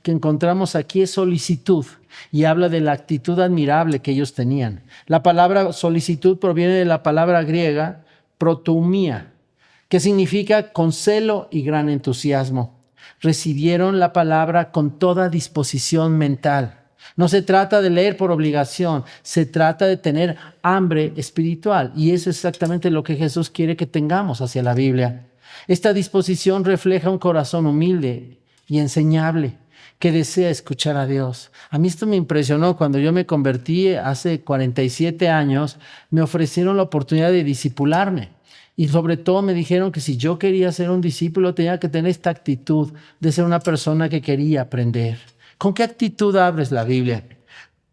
encontramos aquí es solicitud y habla de la actitud admirable que ellos tenían. La palabra solicitud proviene de la palabra griega protoumía, que significa con celo y gran entusiasmo. Recibieron la palabra con toda disposición mental. No se trata de leer por obligación, se trata de tener hambre espiritual. Y eso es exactamente lo que Jesús quiere que tengamos hacia la Biblia. Esta disposición refleja un corazón humilde y enseñable que desea escuchar a Dios. A mí esto me impresionó cuando yo me convertí hace 47 años. Me ofrecieron la oportunidad de discipularme. Y sobre todo me dijeron que si yo quería ser un discípulo tenía que tener esta actitud de ser una persona que quería aprender. ¿Con qué actitud abres la Biblia?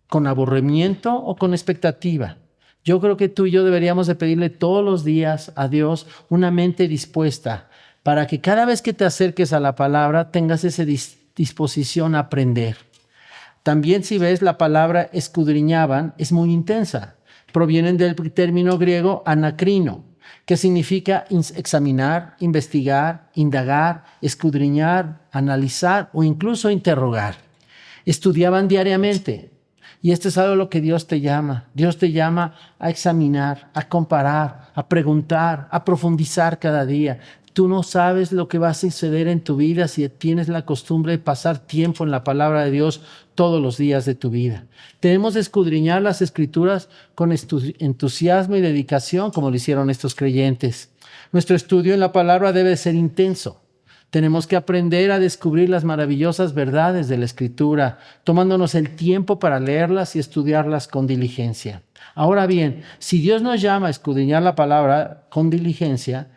¿Con aburrimiento o con expectativa? Yo creo que tú y yo deberíamos de pedirle todos los días a Dios una mente dispuesta para que cada vez que te acerques a la palabra tengas esa disposición a aprender. También si ves la palabra escudriñaban, es muy intensa. Provienen del término griego anacrino, que significa examinar, investigar, indagar, escudriñar, analizar o incluso interrogar. Estudiaban diariamente. Y esto es algo a lo que Dios te llama. Dios te llama a examinar, a comparar, a preguntar, a profundizar cada día. Tú no sabes lo que va a suceder en tu vida si tienes la costumbre de pasar tiempo en la palabra de Dios todos los días de tu vida. Tenemos que escudriñar las Escrituras con entusiasmo y dedicación, como lo hicieron estos creyentes. Nuestro estudio en la palabra debe ser intenso. Tenemos que aprender a descubrir las maravillosas verdades de la Escritura, tomándonos el tiempo para leerlas y estudiarlas con diligencia. Ahora bien, si Dios nos llama a escudriñar la palabra con diligencia,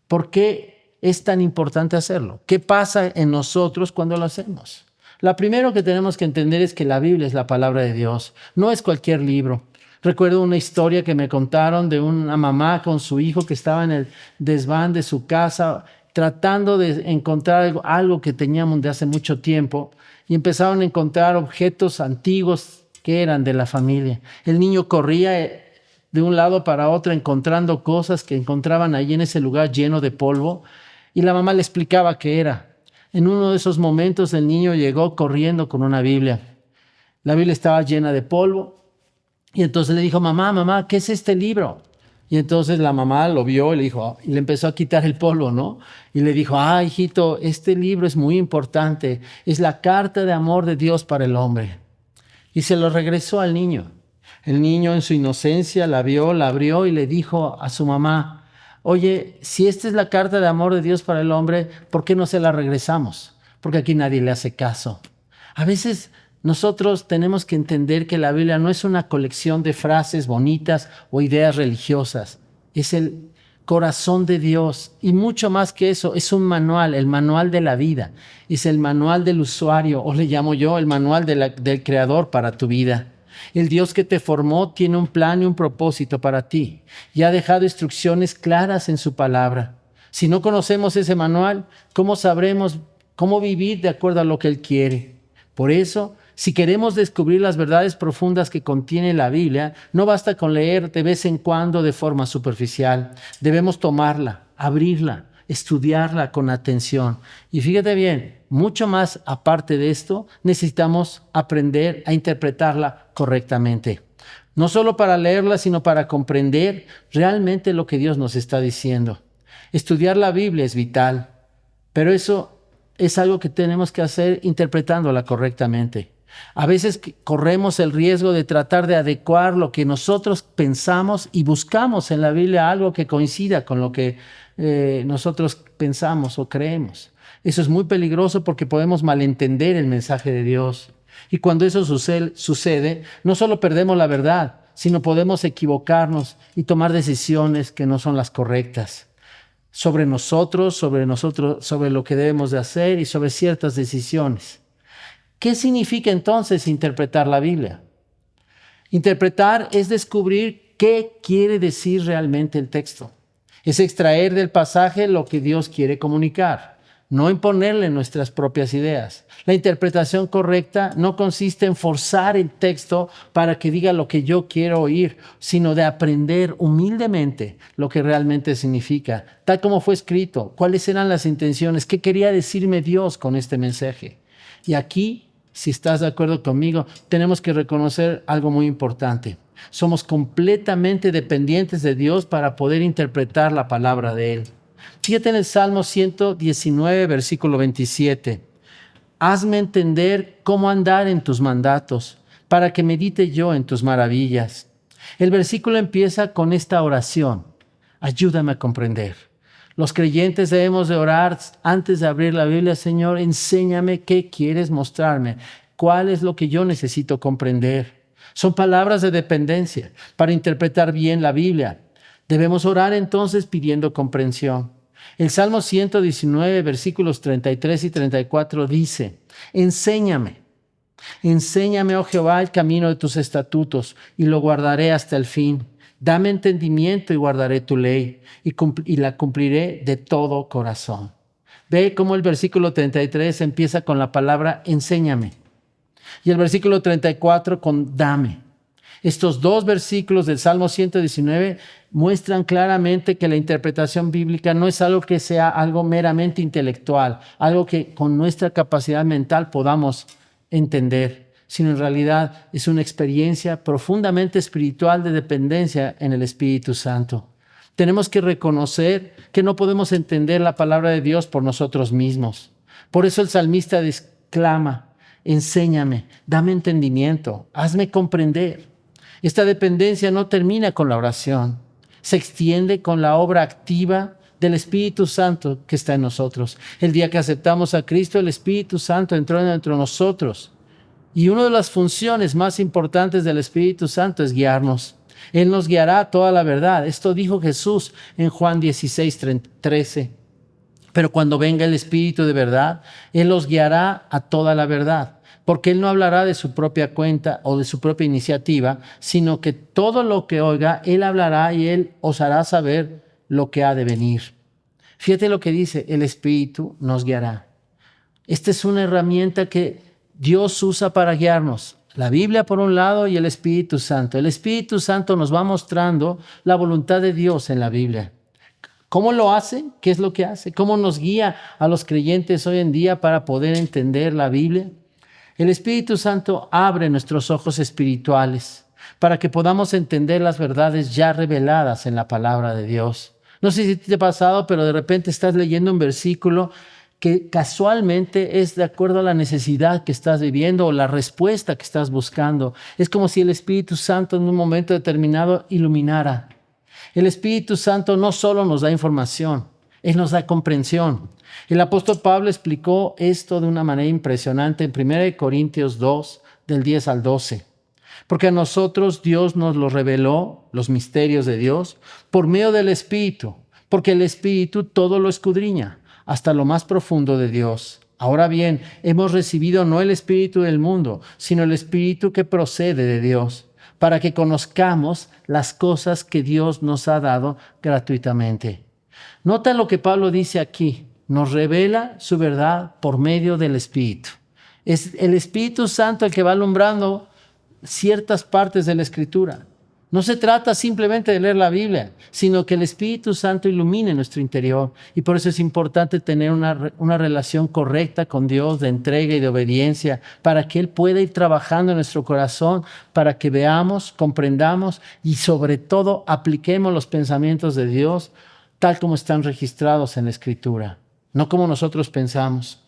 ¿por qué es tan importante hacerlo? ¿Qué pasa en nosotros cuando lo hacemos? Lo primero que tenemos que entender es que la Biblia es la palabra de Dios, no es cualquier libro. Recuerdo una historia que me contaron de una mamá con su hijo que estaba en el desván de su casa tratando de encontrar algo que teníamos de hace mucho tiempo y empezaron a encontrar objetos antiguos que eran de la familia. El niño corría de un lado para otro encontrando cosas que encontraban allí en ese lugar lleno de polvo y la mamá le explicaba qué era. En uno de esos momentos el niño llegó corriendo con una Biblia. La Biblia estaba llena de polvo y entonces le dijo, mamá, ¿qué es este libro? Y entonces la mamá lo vio y le dijo, y le empezó a quitar el polvo, ¿no? Y le dijo, hijito, este libro es muy importante, es la carta de amor de Dios para el hombre. Y se lo regresó al niño. El niño en su inocencia la vio, la abrió y le dijo a su mamá, oye, si esta es la carta de amor de Dios para el hombre, ¿por qué no se la regresamos? Porque aquí nadie le hace caso. A veces nosotros tenemos que entender que la Biblia no es una colección de frases bonitas o ideas religiosas. Es el corazón de Dios y mucho más que eso, es un manual, el manual de la vida. Es el manual del usuario, o le llamo yo el manual del Creador para tu vida. El Dios que te formó tiene un plan y un propósito para ti y ha dejado instrucciones claras en su palabra. Si no conocemos ese manual, ¿cómo sabremos cómo vivir de acuerdo a lo que Él quiere? Por eso, si queremos descubrir las verdades profundas que contiene la Biblia, no basta con leer de vez en cuando de forma superficial. Debemos tomarla, abrirla, estudiarla con atención. Y fíjate bien, mucho más aparte de esto, necesitamos aprender a interpretarla correctamente. No solo para leerla, sino para comprender realmente lo que Dios nos está diciendo. Estudiar la Biblia es vital, pero eso es algo que tenemos que hacer interpretándola correctamente. A veces corremos el riesgo de tratar de adecuar lo que nosotros pensamos y buscamos en la Biblia algo que coincida con lo que nosotros pensamos o creemos. Eso es muy peligroso porque podemos malentender el mensaje de Dios. Y cuando eso sucede, no solo perdemos la verdad, sino podemos equivocarnos y tomar decisiones que no son las correctas sobre nosotros, sobre lo que debemos de hacer y sobre ciertas decisiones. ¿Qué significa entonces interpretar la Biblia? Interpretar es descubrir qué quiere decir realmente el texto. Es extraer del pasaje lo que Dios quiere comunicar, no imponerle nuestras propias ideas. La interpretación correcta no consiste en forzar el texto para que diga lo que yo quiero oír, sino de aprender humildemente lo que realmente significa, tal como fue escrito, cuáles eran las intenciones, qué quería decirme Dios con este mensaje. Y aquí, si estás de acuerdo conmigo, tenemos que reconocer algo muy importante. Somos completamente dependientes de Dios para poder interpretar la palabra de Él. Fíjate en el Salmo 119, versículo 27. Hazme entender cómo andar en tus mandatos, para que medite yo en tus maravillas. El versículo empieza con esta oración. Ayúdame a comprender. Los creyentes debemos de orar antes de abrir la Biblia. Señor, enséñame qué quieres mostrarme. ¿Cuál es lo que yo necesito comprender? Son palabras de dependencia para interpretar bien la Biblia. Debemos orar entonces pidiendo comprensión. El Salmo 119, versículos 33 y 34 dice, Enséñame, oh Jehová, el camino de tus estatutos, y lo guardaré hasta el fin. Dame entendimiento y guardaré tu ley, y la cumpliré de todo corazón. Ve cómo el versículo 33 empieza con la palabra enséñame, y el versículo 34 con dame. Estos dos versículos del Salmo 119 muestran claramente que la interpretación bíblica no es algo que sea algo meramente intelectual, algo que con nuestra capacidad mental podamos entender, sino en realidad es una experiencia profundamente espiritual de dependencia en el Espíritu Santo. Tenemos que reconocer que no podemos entender la palabra de Dios por nosotros mismos. Por eso el salmista exclama, enséñame, dame entendimiento, hazme comprender. Esta dependencia no termina con la oración, se extiende con la obra activa del Espíritu Santo que está en nosotros. El día que aceptamos a Cristo, el Espíritu Santo entró dentro de nosotros. Y una de las funciones más importantes del Espíritu Santo es guiarnos. Él nos guiará a toda la verdad. Esto dijo Jesús en Juan 16:13. Pero cuando venga el Espíritu de verdad, Él los guiará a toda la verdad. Porque Él no hablará de su propia cuenta o de su propia iniciativa, sino que todo lo que oiga, Él hablará y Él os hará saber lo que ha de venir. Fíjate lo que dice, el Espíritu nos guiará. Esta es una herramienta que Dios usa para guiarnos. La Biblia por un lado y el Espíritu Santo. El Espíritu Santo nos va mostrando la voluntad de Dios en la Biblia. ¿Cómo lo hace? ¿Qué es lo que hace? ¿Cómo nos guía a los creyentes hoy en día para poder entender la Biblia? El Espíritu Santo abre nuestros ojos espirituales para que podamos entender las verdades ya reveladas en la palabra de Dios. No sé si te ha pasado, pero de repente estás leyendo un versículo que casualmente es de acuerdo a la necesidad que estás viviendo o la respuesta que estás buscando. Es como si el Espíritu Santo en un momento determinado iluminara. El Espíritu Santo no solo nos da información, Él nos da comprensión. El apóstol Pablo explicó esto de una manera impresionante en 1 Corintios 2, del 10 al 12. Porque a nosotros Dios nos lo reveló, los misterios de Dios, por medio del Espíritu, porque el Espíritu todo lo escudriña, hasta lo más profundo de Dios. Ahora bien, hemos recibido no el espíritu del mundo, sino el Espíritu que procede de Dios, para que conozcamos las cosas que Dios nos ha dado gratuitamente. Nota lo que Pablo dice aquí. Nos revela su verdad por medio del Espíritu. Es el Espíritu Santo el que va alumbrando ciertas partes de la Escritura. No se trata simplemente de leer la Biblia, sino que el Espíritu Santo ilumine nuestro interior. Y por eso es importante tener una relación correcta con Dios, de entrega y de obediencia, para que Él pueda ir trabajando en nuestro corazón, para que veamos, comprendamos y sobre todo apliquemos los pensamientos de Dios tal como están registrados en la Escritura. No como nosotros pensamos.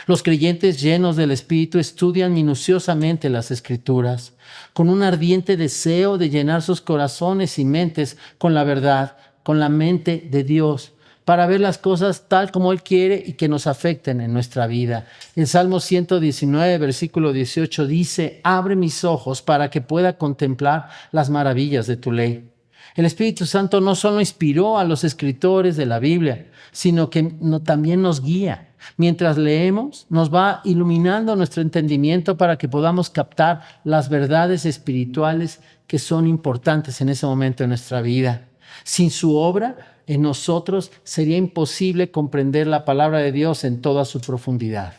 Los creyentes llenos del Espíritu estudian minuciosamente las Escrituras, con un ardiente deseo de llenar sus corazones y mentes con la verdad, con la mente de Dios, para ver las cosas tal como Él quiere y que nos afecten en nuestra vida. El Salmo 119, versículo 18 dice: abre mis ojos para que pueda contemplar las maravillas de tu ley. El Espíritu Santo no solo inspiró a los escritores de la Biblia, sino que también nos guía. Mientras leemos, nos va iluminando nuestro entendimiento para que podamos captar las verdades espirituales que son importantes en ese momento de nuestra vida. Sin su obra, en nosotros sería imposible comprender la palabra de Dios en toda su profundidad.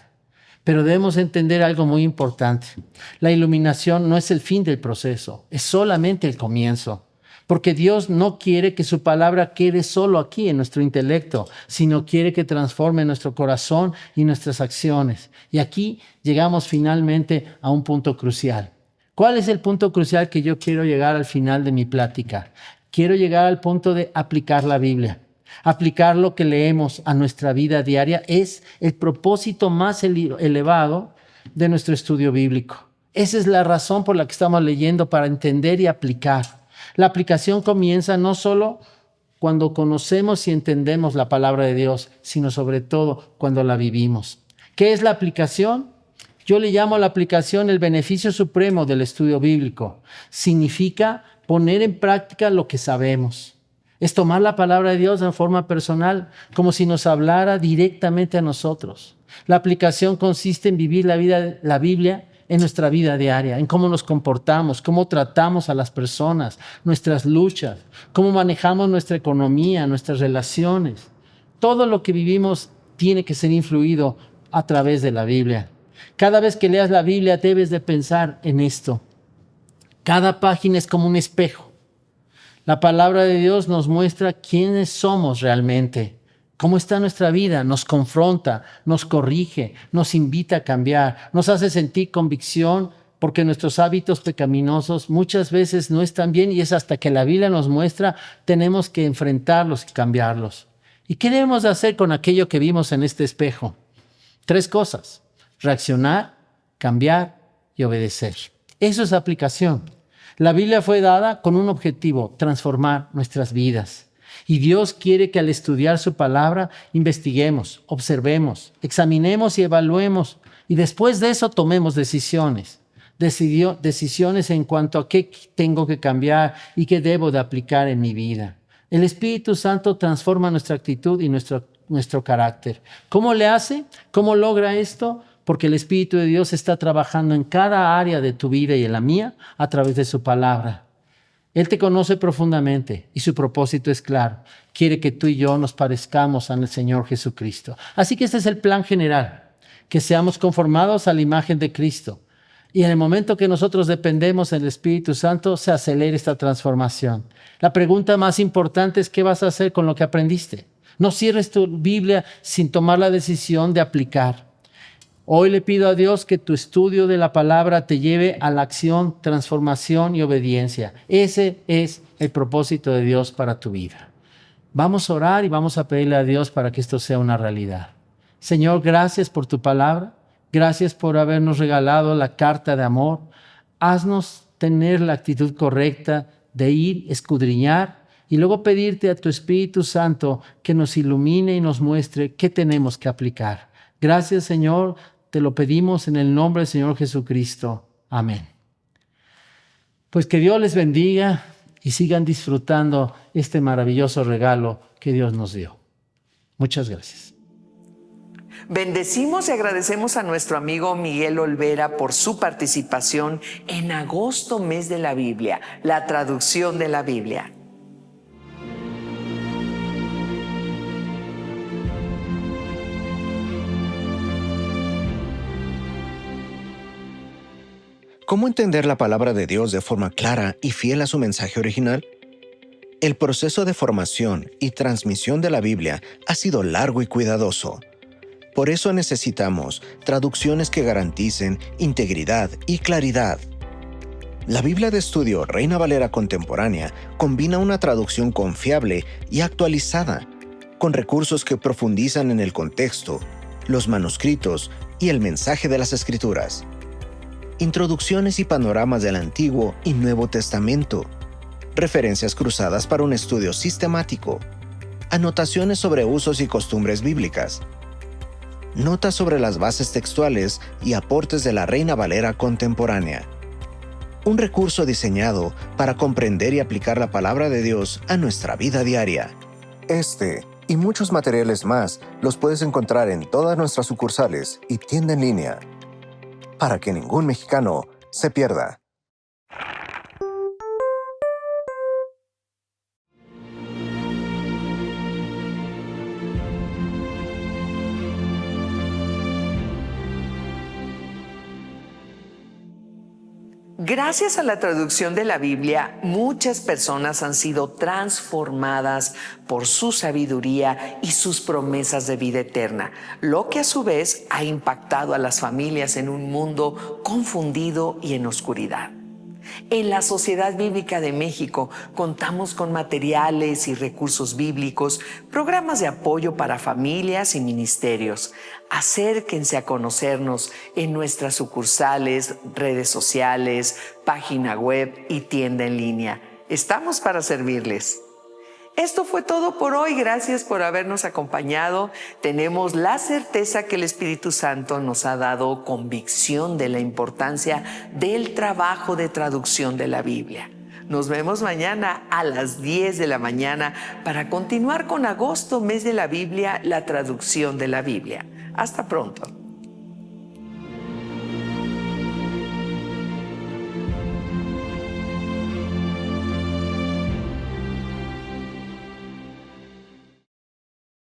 Pero debemos entender algo muy importante. La iluminación no es el fin del proceso, es solamente el comienzo. Porque Dios no quiere que su palabra quede solo aquí en nuestro intelecto, sino quiere que transforme nuestro corazón y nuestras acciones. Y aquí llegamos finalmente a un punto crucial. ¿Cuál es el punto crucial que yo quiero llegar al final de mi plática? Quiero llegar al punto de aplicar la Biblia. Aplicar lo que leemos a nuestra vida diaria es el propósito más elevado de nuestro estudio bíblico. Esa es la razón por la que estamos leyendo, para entender y aplicar. La aplicación comienza no solo cuando conocemos y entendemos la palabra de Dios, sino sobre todo cuando la vivimos. ¿Qué es la aplicación? Yo le llamo a la aplicación el beneficio supremo del estudio bíblico. Significa poner en práctica lo que sabemos. Es tomar la palabra de Dios de forma personal, como si nos hablara directamente a nosotros. La aplicación consiste en vivir la Biblia en nuestra vida diaria, en cómo nos comportamos, cómo tratamos a las personas, nuestras luchas, cómo manejamos nuestra economía, nuestras relaciones. Todo lo que vivimos tiene que ser influido a través de la Biblia. Cada vez que leas la Biblia debes de pensar en esto. Cada página es como un espejo. La palabra de Dios nos muestra quiénes somos realmente. ¿Cómo está nuestra vida? Nos confronta, nos corrige, nos invita a cambiar, nos hace sentir convicción porque nuestros hábitos pecaminosos muchas veces no están bien y es hasta que la Biblia nos muestra tenemos que enfrentarlos y cambiarlos. ¿Y qué debemos de hacer con aquello que vimos en este espejo? 3 cosas: reaccionar, cambiar y obedecer. Eso es aplicación. La Biblia fue dada con un objetivo: transformar nuestras vidas. Y Dios quiere que al estudiar su palabra investiguemos, observemos, examinemos y evaluemos. Y después de eso tomemos decisiones. Decisiones en cuanto a qué tengo que cambiar y qué debo de aplicar en mi vida. El Espíritu Santo transforma nuestra actitud y nuestro carácter. ¿Cómo le hace? ¿Cómo logra esto? Porque el Espíritu de Dios está trabajando en cada área de tu vida y en la mía a través de su palabra. Él te conoce profundamente y su propósito es claro. Quiere que tú y yo nos parezcamos al Señor Jesucristo. Así que este es el plan general, que seamos conformados a la imagen de Cristo. Y en el momento que nosotros dependemos del Espíritu Santo, se acelera esta transformación. La pregunta más importante es: ¿qué vas a hacer con lo que aprendiste? No cierres tu Biblia sin tomar la decisión de aplicar. Hoy le pido a Dios que tu estudio de la palabra te lleve a la acción, transformación y obediencia. Ese es el propósito de Dios para tu vida. Vamos a orar y vamos a pedirle a Dios para que esto sea una realidad. Señor, gracias por tu palabra. Gracias por habernos regalado la carta de amor. Haznos tener la actitud correcta de ir, escudriñar y luego pedirte a tu Espíritu Santo que nos ilumine y nos muestre qué tenemos que aplicar. Gracias, Señor. Te lo pedimos en el nombre del Señor Jesucristo. Amén. Pues que Dios les bendiga y sigan disfrutando este maravilloso regalo que Dios nos dio. Muchas gracias. Bendecimos y agradecemos a nuestro amigo Miguel Olvera por su participación en Agosto, mes de la Biblia, la traducción de la Biblia. ¿Cómo entender la palabra de Dios de forma clara y fiel a su mensaje original? El proceso de formación y transmisión de la Biblia ha sido largo y cuidadoso. Por eso necesitamos traducciones que garanticen integridad y claridad. La Biblia de Estudio Reina Valera Contemporánea combina una traducción confiable y actualizada, con recursos que profundizan en el contexto, los manuscritos y el mensaje de las Escrituras. Introducciones y panoramas del Antiguo y Nuevo Testamento. Referencias cruzadas para un estudio sistemático. Anotaciones sobre usos y costumbres bíblicas. Notas sobre las bases textuales y aportes de la Reina Valera contemporánea. Un recurso diseñado para comprender y aplicar la palabra de Dios a nuestra vida diaria. Este y muchos materiales más los puedes encontrar en todas nuestras sucursales y tienda en línea, para que ningún mexicano se pierda. Gracias a la traducción de la Biblia, muchas personas han sido transformadas por su sabiduría y sus promesas de vida eterna, lo que a su vez ha impactado a las familias en un mundo confundido y en oscuridad. En la Sociedad Bíblica de México contamos con materiales y recursos bíblicos, programas de apoyo para familias y ministerios. Acérquense a conocernos en nuestras sucursales, redes sociales, página web y tienda en línea. Estamos para servirles. Esto fue todo por hoy. Gracias por habernos acompañado. Tenemos la certeza que el Espíritu Santo nos ha dado convicción de la importancia del trabajo de traducción de la Biblia. Nos vemos mañana a las 10 de la mañana para continuar con agosto, mes de la Biblia, la traducción de la Biblia. Hasta pronto.